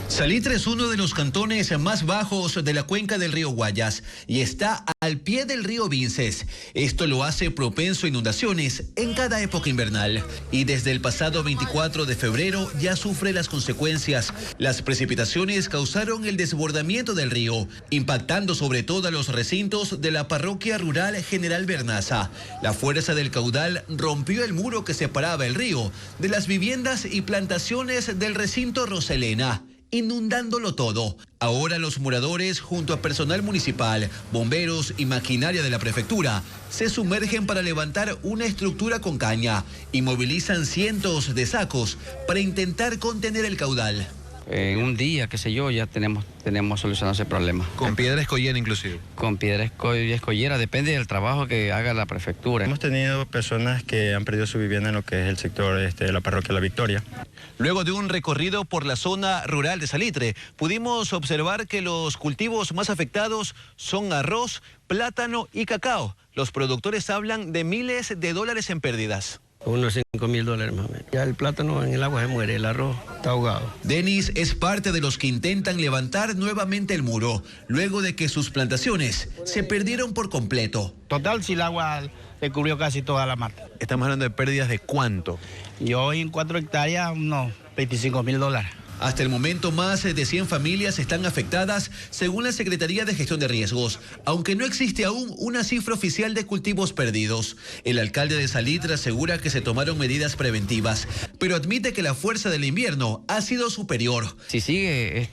Salitre es uno de los cantones más bajos de la cuenca del río Guayas y está al pie del río Vinces. Esto lo hace propenso a inundaciones en cada época invernal. Y desde el pasado 24 de febrero ya sufre las consecuencias. Las precipitaciones causaron el desbordamiento del río, impactando sobre todo a los recintos de la parroquia rural General Bernaza. La fuerza del caudal rompió el muro que separaba el río de las viviendas y plantaciones del recinto Roselena, inundándolo todo. Ahora los moradores, junto a personal municipal, bomberos y maquinaria de la prefectura, se sumergen para levantar una estructura con caña y movilizan cientos de sacos para intentar contener el caudal. En un día, qué sé yo, ya tenemos solucionado ese problema. ¿Con piedra escollera inclusive? Con piedra escollera, depende del trabajo que haga la prefectura. Hemos tenido personas que han perdido su vivienda en lo que es el sector de la parroquia La Victoria. Luego de un recorrido por la zona rural de Salitre, pudimos observar que los cultivos más afectados son arroz, plátano y cacao. Los productores hablan de miles de dólares en pérdidas. Unos $5,000 más o menos. Ya el plátano en el agua se muere, el arroz está ahogado. Denis es parte de los que intentan levantar nuevamente el muro, luego de que sus plantaciones se perdieron por completo. Total, si el agua le cubrió casi toda la mata. Estamos hablando de pérdidas de ¿cuánto? Yo en 4 hectáreas, unos $25,000. Hasta el momento, más de 100 familias están afectadas, según la Secretaría de Gestión de Riesgos, aunque no existe aún una cifra oficial de cultivos perdidos. El alcalde de Salitre asegura que se tomaron medidas preventivas, pero admite que la fuerza del invierno ha sido superior. Si sigue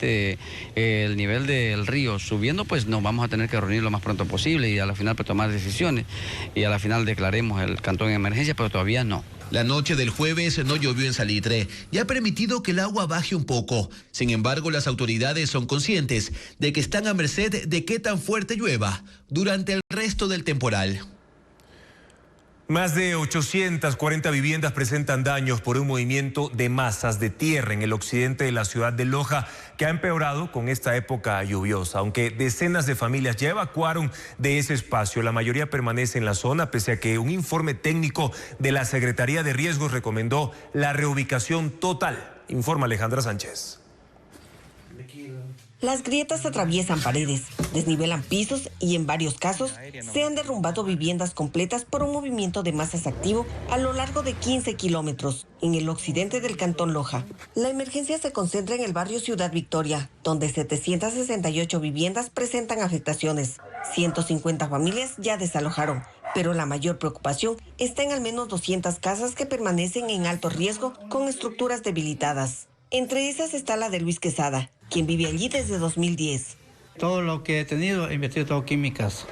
el nivel del río subiendo, pues nos vamos a tener que reunir lo más pronto posible y a la final pues, tomar decisiones. Y a la final declaremos el cantón en emergencia, pero todavía no. La noche del jueves no llovió en Salitre y ha permitido que el agua baje un poco. Sin embargo, las autoridades son conscientes de que están a merced de qué tan fuerte llueva durante el resto del temporal. Más de 840 viviendas presentan daños por un movimiento de masas de tierra en el occidente de la ciudad de Loja, que ha empeorado con esta época lluviosa. Aunque decenas de familias ya evacuaron de ese espacio, la mayoría permanece en la zona, pese a que un informe técnico de la Secretaría de Riesgos recomendó la reubicación total. Informa Alejandra Sánchez. Las grietas atraviesan paredes, desnivelan pisos y en varios casos se han derrumbado viviendas completas por un movimiento de masas activo a lo largo de 15 kilómetros en el occidente del cantón Loja. La emergencia se concentra en el barrio Ciudad Victoria, donde 768 viviendas presentan afectaciones. 150 familias ya desalojaron, pero la mayor preocupación está en al menos 200 casas que permanecen en alto riesgo con estructuras debilitadas. Entre esas está la de Luis Quesada, quien vive allí desde 2010. Todo lo que he tenido, he invertido todo aquí en mi casa.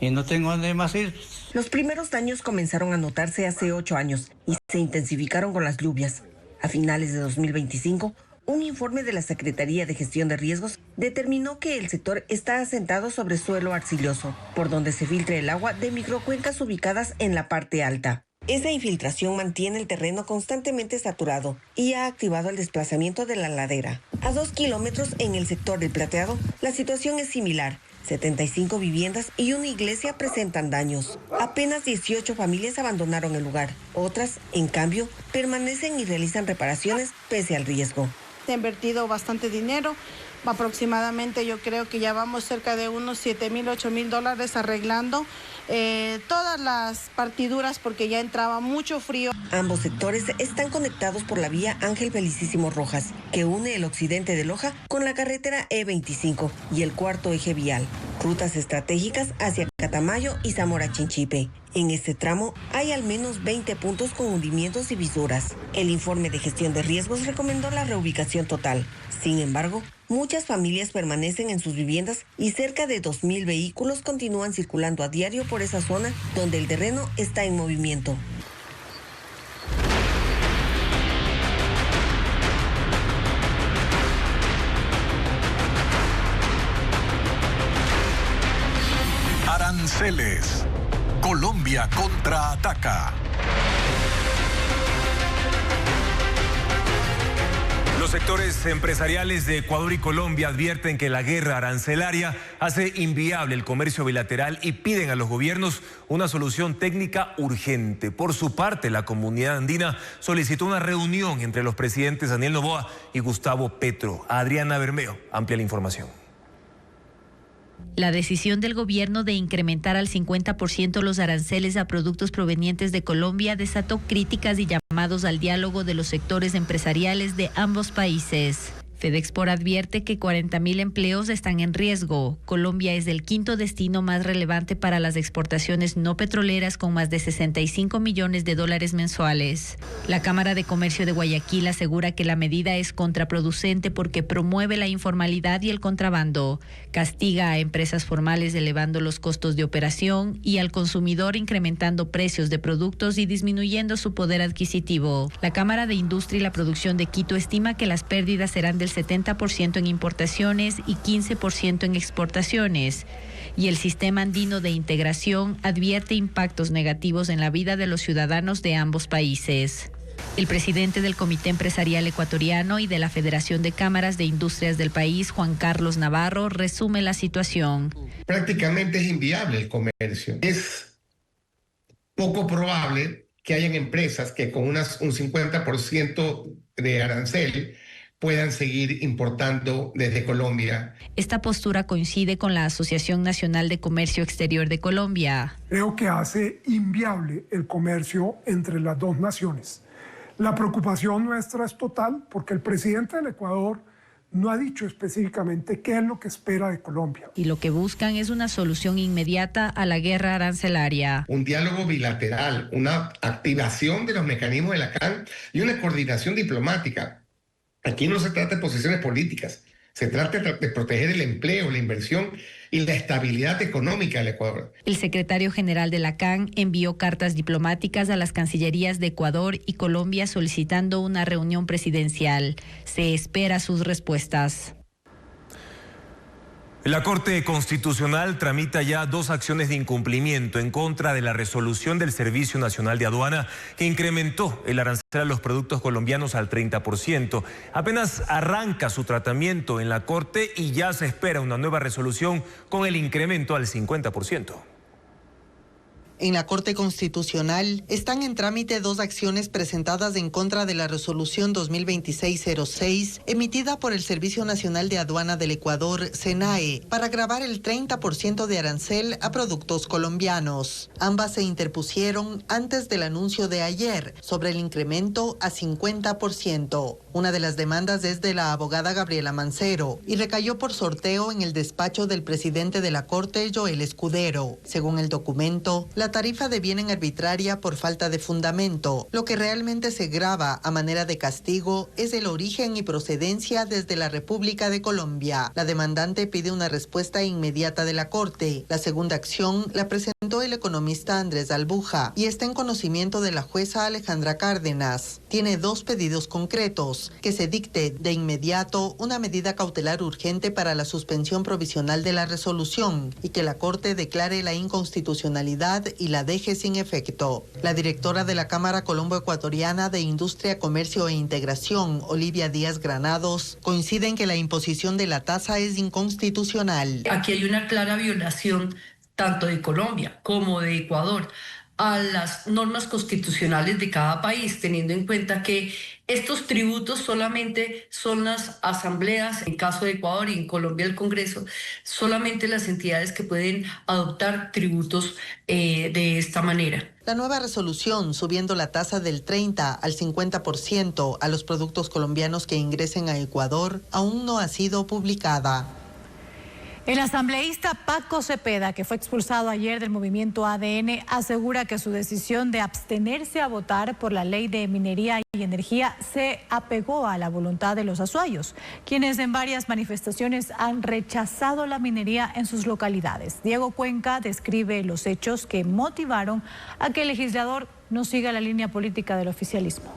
Y no tengo dónde más ir. Los primeros daños comenzaron a notarse hace 8 años y se intensificaron con las lluvias. A finales de 2025, un informe de la Secretaría de Gestión de Riesgos determinó que el sector está asentado sobre suelo arcilloso, por donde se filtra el agua de microcuencas ubicadas en la parte alta. Esa infiltración mantiene el terreno constantemente saturado y ha activado el desplazamiento de la ladera. A 2 kilómetros en el sector del Plateado, la situación es similar. 75 viviendas y una iglesia presentan daños. Apenas 18 familias abandonaron el lugar. Otras, en cambio, permanecen y realizan reparaciones pese al riesgo. Se ha invertido bastante dinero. Aproximadamente yo creo que ya vamos cerca de unos $7,000, $8,000 arreglando todas las partiduras porque ya entraba mucho frío. Ambos sectores están conectados por la vía Ángel Felicísimo Rojas, que une el occidente de Loja con la carretera E25 y el cuarto eje vial. Rutas estratégicas hacia Catamayo y Zamora Chinchipe. En este tramo hay al menos 20 puntos con hundimientos y fisuras. El informe de gestión de riesgos recomendó la reubicación total. Sin embargo, muchas familias permanecen en sus viviendas y cerca de 2,000 vehículos continúan circulando a diario por esa zona donde el terreno está en movimiento. Aranceles. Colombia contraataca. Los sectores empresariales de Ecuador y Colombia advierten que la guerra arancelaria hace inviable el comercio bilateral y piden a los gobiernos una solución técnica urgente. Por su parte, la comunidad andina solicitó una reunión entre los presidentes Daniel Noboa y Gustavo Petro. Adriana Bermeo amplia la información. La decisión del gobierno de incrementar al 50% los aranceles a productos provenientes de Colombia desató críticas y llamados al diálogo de los sectores empresariales de ambos países. Fedexport advierte que 40.000 empleos están en riesgo. Colombia es el quinto destino más relevante para las exportaciones no petroleras, con más de $65 millones mensuales. La Cámara de Comercio de Guayaquil asegura que la medida es contraproducente porque promueve la informalidad y el contrabando, castiga a empresas formales elevando los costos de operación y al consumidor incrementando precios de productos y disminuyendo su poder adquisitivo. La Cámara de Industria y la Producción de Quito estima que las pérdidas serán del 70% en importaciones y 15% en exportaciones. Y el Sistema Andino de Integración advierte impactos negativos en la vida de los ciudadanos de ambos países. El presidente del Comité Empresarial Ecuatoriano y de la Federación de Cámaras de Industrias del país, Juan Carlos Navarro, resume la situación. Prácticamente es inviable el comercio. Es poco probable que hayan empresas que con un 50% de arancel puedan seguir importando desde Colombia. Esta postura coincide con la Asociación Nacional de Comercio Exterior de Colombia. Creo que hace inviable el comercio entre las dos naciones. La preocupación nuestra es total porque el presidente del Ecuador no ha dicho específicamente qué es lo que espera de Colombia. Y lo que buscan es una solución inmediata a la guerra arancelaria. Un diálogo bilateral, una activación de los mecanismos de la CAN y una coordinación diplomática. Aquí no se trata de posiciones políticas, se trata de proteger el empleo, la inversión y la estabilidad económica del Ecuador. El secretario general de la CAN envió cartas diplomáticas a las cancillerías de Ecuador y Colombia solicitando una reunión presidencial. Se espera sus respuestas. La Corte Constitucional tramita ya 2 acciones de incumplimiento en contra de la resolución del Servicio Nacional de Aduana que incrementó el arancel a los productos colombianos al 30%. Apenas arranca su tratamiento en la Corte y ya se espera una nueva resolución con el incremento al 50%. En la Corte Constitucional están en trámite 2 acciones presentadas en contra de la resolución 2026-06 emitida por el Servicio Nacional de Aduana del Ecuador, SENAE, para gravar el 30% de arancel a productos colombianos. Ambas se interpusieron antes del anuncio de ayer sobre el incremento a 50%. Una de las demandas es de la abogada Gabriela Mancero y recayó por sorteo en el despacho del presidente de la Corte, Joel Escudero. Según el documento, la tarifa deviene arbitraria por falta de fundamento. Lo que realmente se grava a manera de castigo es el origen y procedencia desde la República de Colombia. La demandante pide una respuesta inmediata de la Corte. La segunda acción la presentó el economista Andrés Albuja y está en conocimiento de la jueza Alejandra Cárdenas. Tiene 2 pedidos concretos: que se dicte de inmediato una medida cautelar urgente para la suspensión provisional de la resolución y que la Corte declare la inconstitucionalidad y la deje sin efecto. La directora de la Cámara Colombo-Ecuatoriana de Industria, Comercio e Integración, Olivia Díaz Granados, coincide en que la imposición de la tasa es inconstitucional. Aquí hay una clara violación tanto de Colombia como de Ecuador a las normas constitucionales de cada país, teniendo en cuenta que estos tributos solamente son las asambleas, en caso de Ecuador, y en Colombia el Congreso, solamente las entidades que pueden adoptar tributos de esta manera. La nueva resolución, subiendo la tasa del 30 al 50% a los productos colombianos que ingresen a Ecuador, aún no ha sido publicada. El asambleísta Paco Cepeda, que fue expulsado ayer del movimiento ADN, asegura que su decisión de abstenerse a votar por la ley de minería y energía se apegó a la voluntad de los azuayos, quienes en varias manifestaciones han rechazado la minería en sus localidades. Diego Cuenca describe los hechos que motivaron a que el legislador no siga la línea política del oficialismo.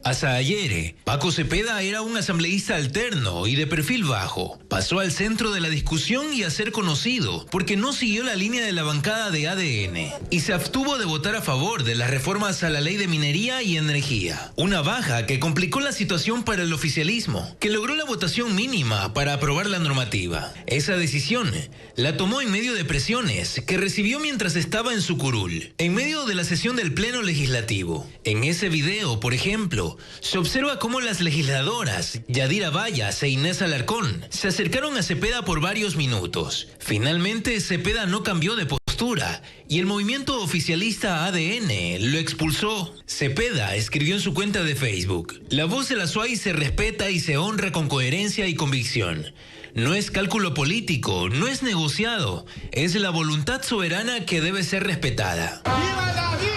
Hasta ayer, Paco Cepeda era un asambleísta alterno y de perfil bajo. Pasó al centro de la discusión y a ser conocido porque no siguió la línea de la bancada de ADN y se abstuvo de votar a favor de las reformas a la ley de minería y energía. Una baja que complicó la situación para el oficialismo, que logró la votación mínima para aprobar la normativa. Esa decisión la tomó en medio de presiones que recibió mientras estaba en su curul, en medio de la sesión del Pleno Legislativo. En ese video, por ejemplo, se observa cómo las legisladoras Yadira Vallas e Inés Alarcón se acercaron a Cepeda por varios minutos. Finalmente, Cepeda no cambió de postura y el movimiento oficialista ADN lo expulsó. Cepeda escribió en su cuenta de Facebook: "La voz de la SUAY se respeta y se honra con coherencia y convicción. No es cálculo político, no es negociado, es la voluntad soberana que debe ser respetada". ¡Viva la vida!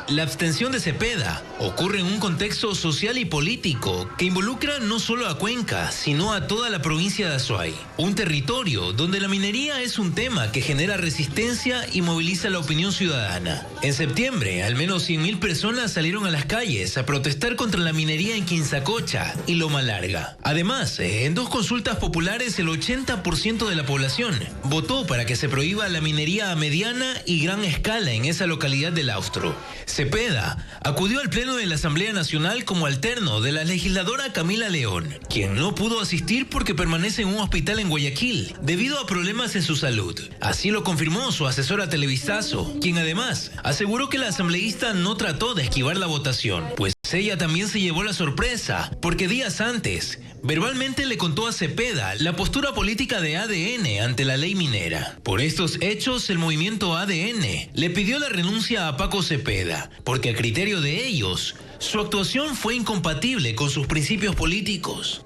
La abstención de Cepeda ocurre en un contexto social y político que involucra no solo a Cuenca, sino a toda la provincia de Azuay, un territorio donde la minería es un tema que genera resistencia y moviliza la opinión ciudadana. En septiembre, al menos 100.000 personas salieron a las calles a protestar contra la minería en Quinzacocha y Loma Larga. Además, en 2 consultas populares, el 80% de la población votó para que se prohíba la minería a mediana y gran escala en esa localidad del Austro. Cepeda acudió al pleno de la Asamblea Nacional como alterno de la legisladora Camila León, quien no pudo asistir porque permanece en un hospital en Guayaquil debido a problemas en su salud. Así lo confirmó su asesora Televistazo, quien además aseguró que la asambleísta no trató de esquivar la votación, pues ella también se llevó la sorpresa, porque días antes, verbalmente le contó a Cepeda la postura política de ADN ante la ley minera. Por estos hechos, el movimiento ADN le pidió la renuncia a Paco Cepeda, porque a criterio de ellos, su actuación fue incompatible con sus principios políticos.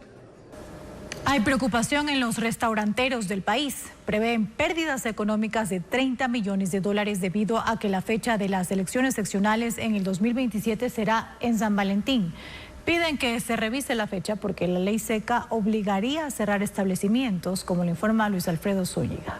Hay preocupación en los restauranteros del país. Prevén pérdidas económicas de 30 millones de dólares debido a que la fecha de las elecciones seccionales en el 2027 será en San Valentín. Piden que se revise la fecha porque la ley seca obligaría a cerrar establecimientos, como lo informa Luis Alfredo Zúñiga.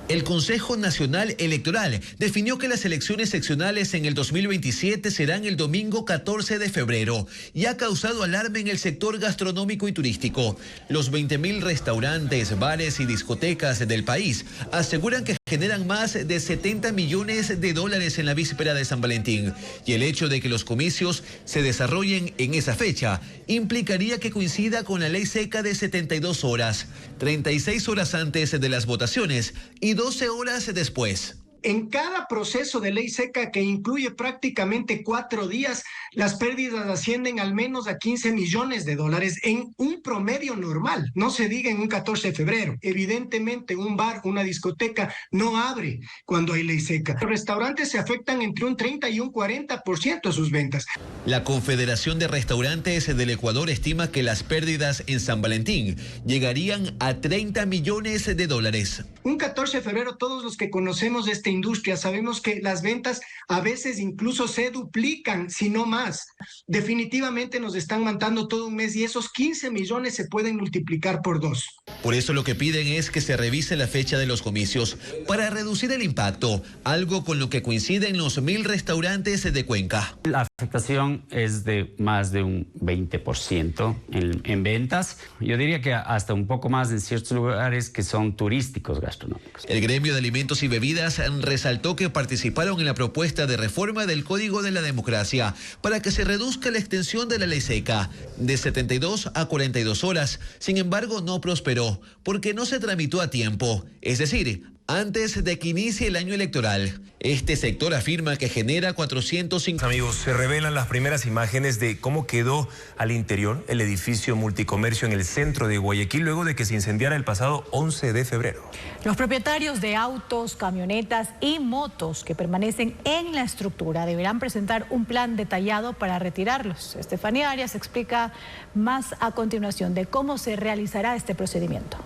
El Consejo Nacional Electoral definió que las elecciones seccionales en el 2027 serán el domingo 14 de febrero y ha causado alarma en el sector gastronómico y turístico. Los 20.000 restaurantes, bares y discotecas del país aseguran que generan más de 70 millones de dólares en la víspera de San Valentín, y el hecho de que los comicios se desarrollen en esa fecha implicaría que coincida con la ley seca de 72 horas, 36 horas antes de las votaciones y 12 horas después. En cada proceso de ley seca, que incluye prácticamente 4 días, las pérdidas ascienden al menos a 15 millones de dólares en un promedio normal, no se diga en un 14 de febrero. Evidentemente, un bar, una discoteca no abre cuando hay ley seca. Los restaurantes se afectan entre un 30 y un 40% de sus ventas. La Confederación de Restaurantes del Ecuador estima que las pérdidas en San Valentín llegarían a 30 millones de dólares. Un 14 de febrero, todos los que conocemos de esta industria sabemos que las ventas a veces incluso se duplican, si no más. Definitivamente nos están matando todo un mes y esos 15 millones se pueden multiplicar por 2. Por eso lo que piden es que se revise la fecha de los comicios para reducir el impacto, algo con lo que coinciden los 1.000 restaurantes de Cuenca. La afectación es de más de un 20% en ventas. Yo diría que hasta un poco más en ciertos lugares que son turísticos gastronómicos. El gremio de alimentos y bebidas resaltó que participaron en la propuesta de reforma del Código de la Democracia para que se reduzca la extensión de la ley seca de 72 a 42 horas. Sin embargo, no prosperó porque no se tramitó a tiempo, es decir, antes de que inicie el año electoral. Este sector afirma que genera 405... Amigos, se revelan las primeras imágenes de cómo quedó al interior el edificio multicomercio en el centro de Guayaquil luego de que se incendiara el pasado 11 de febrero. Los propietarios de autos, camionetas y motos que permanecen en la estructura deberán presentar un plan detallado para retirarlos. Estefanía Arias explica más a continuación de cómo se realizará este procedimiento.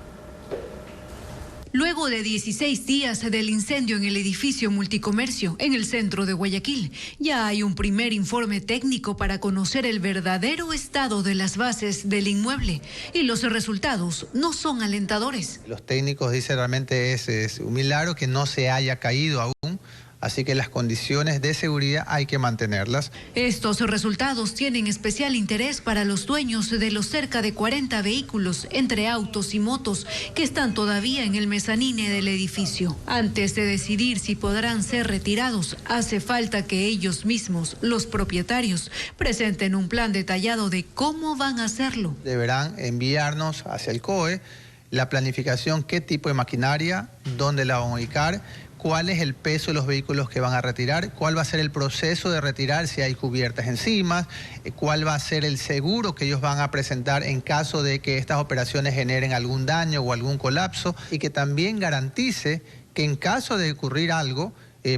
Luego de 16 días del incendio en el edificio multicomercio en el centro de Guayaquil, ya hay un primer informe técnico para conocer el verdadero estado de las bases del inmueble y los resultados no son alentadores. Los técnicos dicen realmente es un milagro que no se haya caído aún así que las condiciones de seguridad hay que mantenerlas. Estos resultados tienen especial interés para los dueños de los cerca de 40 vehículos, entre autos y motos, que están todavía en el mezanine del edificio. Antes de decidir si podrán ser retirados, hace falta que ellos mismos, los propietarios, presenten un plan detallado de cómo van a hacerlo. Deberán enviarnos hacia el COE la planificación, qué tipo de maquinaria, dónde la van a ubicar, cuál es el peso de los vehículos que van a retirar, cuál va a ser el proceso de retirar si hay cubiertas encima, cuál va a ser el seguro que ellos van a presentar en caso de que estas operaciones generen algún daño o algún colapso, y que también garantice que en caso de ocurrir algo,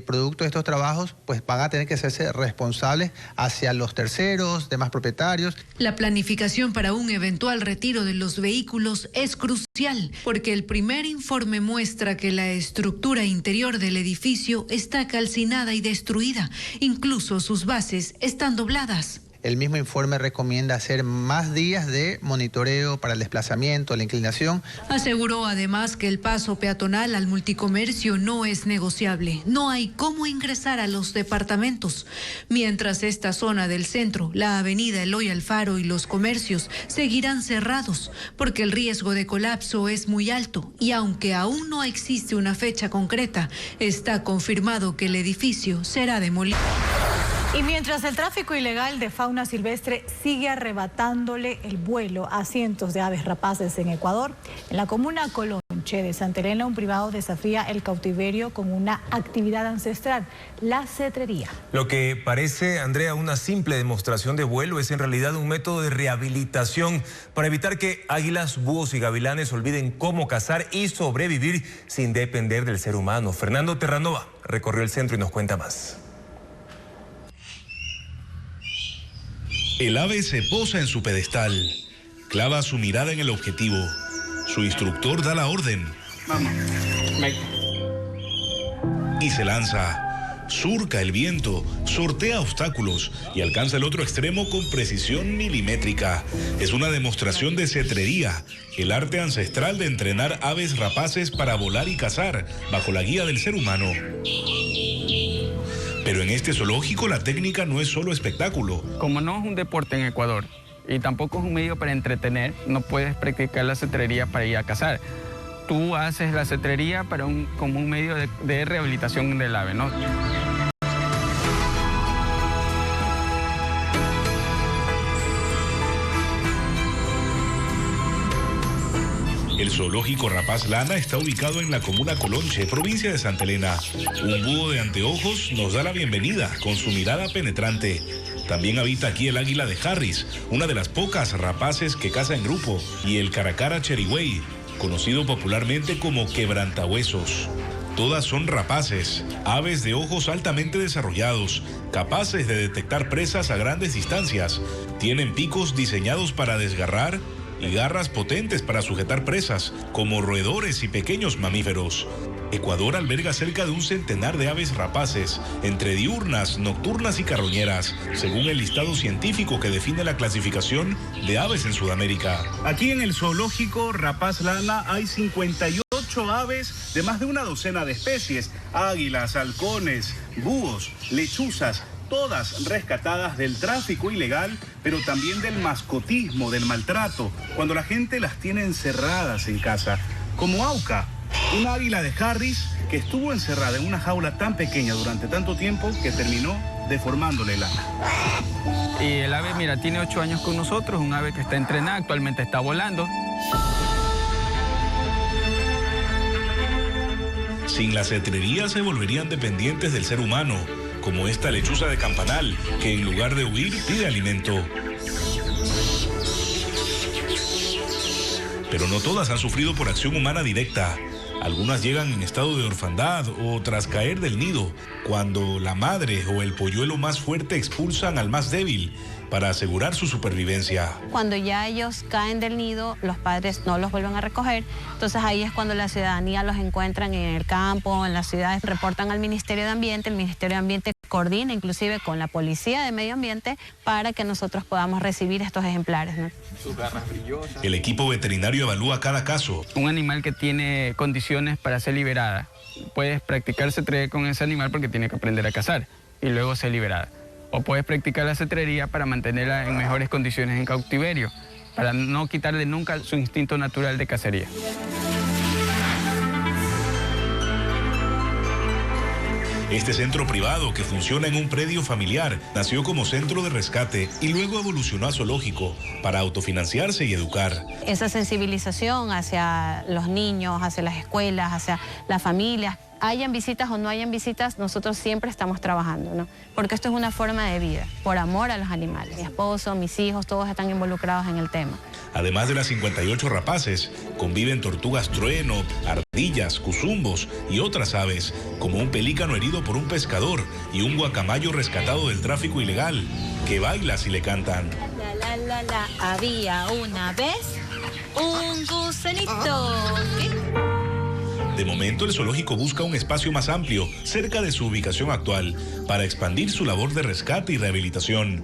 producto de estos trabajos, pues van a tener que hacerse responsables hacia los terceros, demás propietarios. La planificación para un eventual retiro de los vehículos es crucial, porque el primer informe muestra que la estructura interior del edificio está calcinada y destruida, incluso sus bases están dobladas. El mismo informe recomienda hacer más días de monitoreo para el desplazamiento, la inclinación. Aseguró además que el paso peatonal al multicomercio no es negociable. No hay cómo ingresar a los departamentos. Mientras esta zona del centro, la avenida Eloy Alfaro y los comercios seguirán cerrados, porque el riesgo de colapso es muy alto. Y aunque aún no existe una fecha concreta, está confirmado que el edificio será demolido. Y mientras el tráfico ilegal de fauna silvestre sigue arrebatándole el vuelo a cientos de aves rapaces en Ecuador, en la comuna Colonche de Santa Elena, un privado desafía el cautiverio con una actividad ancestral, la cetrería. Lo que parece, Andrea, una simple demostración de vuelo es en realidad un método de rehabilitación para evitar que águilas, búhos y gavilanes olviden cómo cazar y sobrevivir sin depender del ser humano. Fernando Terranova recorrió el centro y nos cuenta más. El ave se posa en su pedestal, clava su mirada en el objetivo. Su instructor da la orden. Vamos. Y se lanza. Surca el viento, sortea obstáculos y alcanza el otro extremo con precisión milimétrica. Es una demostración de cetrería, el arte ancestral de entrenar aves rapaces para volar y cazar bajo la guía del ser humano. Pero en este zoológico la técnica no es solo espectáculo. Como no es un deporte en Ecuador y tampoco es un medio para entretener, no puedes practicar la cetrería para ir a cazar. Tú haces la cetrería como un medio de rehabilitación del ave, ¿no? El zoológico Rapaz Lana está ubicado en la comuna Colonche, provincia de Santa Elena. Un búho de anteojos nos da la bienvenida con su mirada penetrante. También habita aquí el águila de Harris, una de las pocas rapaces que caza en grupo, y el caracara cherigüey, conocido popularmente como quebrantahuesos. Todas son rapaces, aves de ojos altamente desarrollados, capaces de detectar presas a grandes distancias. Tienen picos diseñados para desgarrar y garras potentes para sujetar presas, como roedores y pequeños mamíferos. Ecuador alberga cerca de un centenar de aves rapaces, entre diurnas, nocturnas y carroñeras, según el listado científico que define la clasificación de aves en Sudamérica. Aquí en el zoológico Rapaz Lana hay 58 aves de más de una docena de especies: águilas, halcones, búhos, lechuzas, todas rescatadas del tráfico ilegal, pero también del mascotismo, del maltrato, cuando la gente las tiene encerradas en casa. Como Auca, un águila de Harris que estuvo encerrada en una jaula tan pequeña durante tanto tiempo que terminó deformándole el ala. Y el ave, mira, tiene 8 años con nosotros, un ave que está entrenada, actualmente está volando. Sin la cetrería se volverían dependientes del ser humano, como esta lechuza de campanal, que en lugar de huir pide alimento. Pero no todas han sufrido por acción humana directa. Algunas llegan en estado de orfandad o tras caer del nido, cuando la madre o el polluelo más fuerte expulsan al más débil para asegurar su supervivencia. Cuando ya ellos caen del nido, los padres no los vuelven a recoger, entonces ahí es cuando la ciudadanía los encuentran en el campo, en las ciudades, reportan al Ministerio de Ambiente, el Ministerio de Ambiente coordina inclusive con la Policía de Medio Ambiente para que nosotros podamos recibir estos ejemplares, ¿no? Sus garras brillosas. El equipo veterinario evalúa cada caso. Un animal que tiene condiciones para ser liberada, puedes practicar cetrería con ese animal porque tiene que aprender a cazar y luego ser liberada. O puedes practicar la cetrería para mantenerla en mejores condiciones en cautiverio, para no quitarle nunca su instinto natural de cacería. Este centro privado, que funciona en un predio familiar, nació como centro de rescate y luego evolucionó a zoológico para autofinanciarse y educar. Esa sensibilización hacia los niños, hacia las escuelas, hacia las familias, hayan visitas o no hayan visitas, nosotros siempre estamos trabajando, ¿no? Porque esto es una forma de vida, por amor a los animales. Mi esposo, mis hijos, todos están involucrados en el tema. Además de las 58 rapaces, conviven tortugas trueno, ardillas, cuzumbos y otras aves, como un pelícano herido por un pescador y un guacamayo rescatado del tráfico ilegal, que baila si le cantan. Había una vez un gusanito. De momento, el zoológico busca un espacio más amplio, cerca de su ubicación actual, para expandir su labor de rescate y rehabilitación.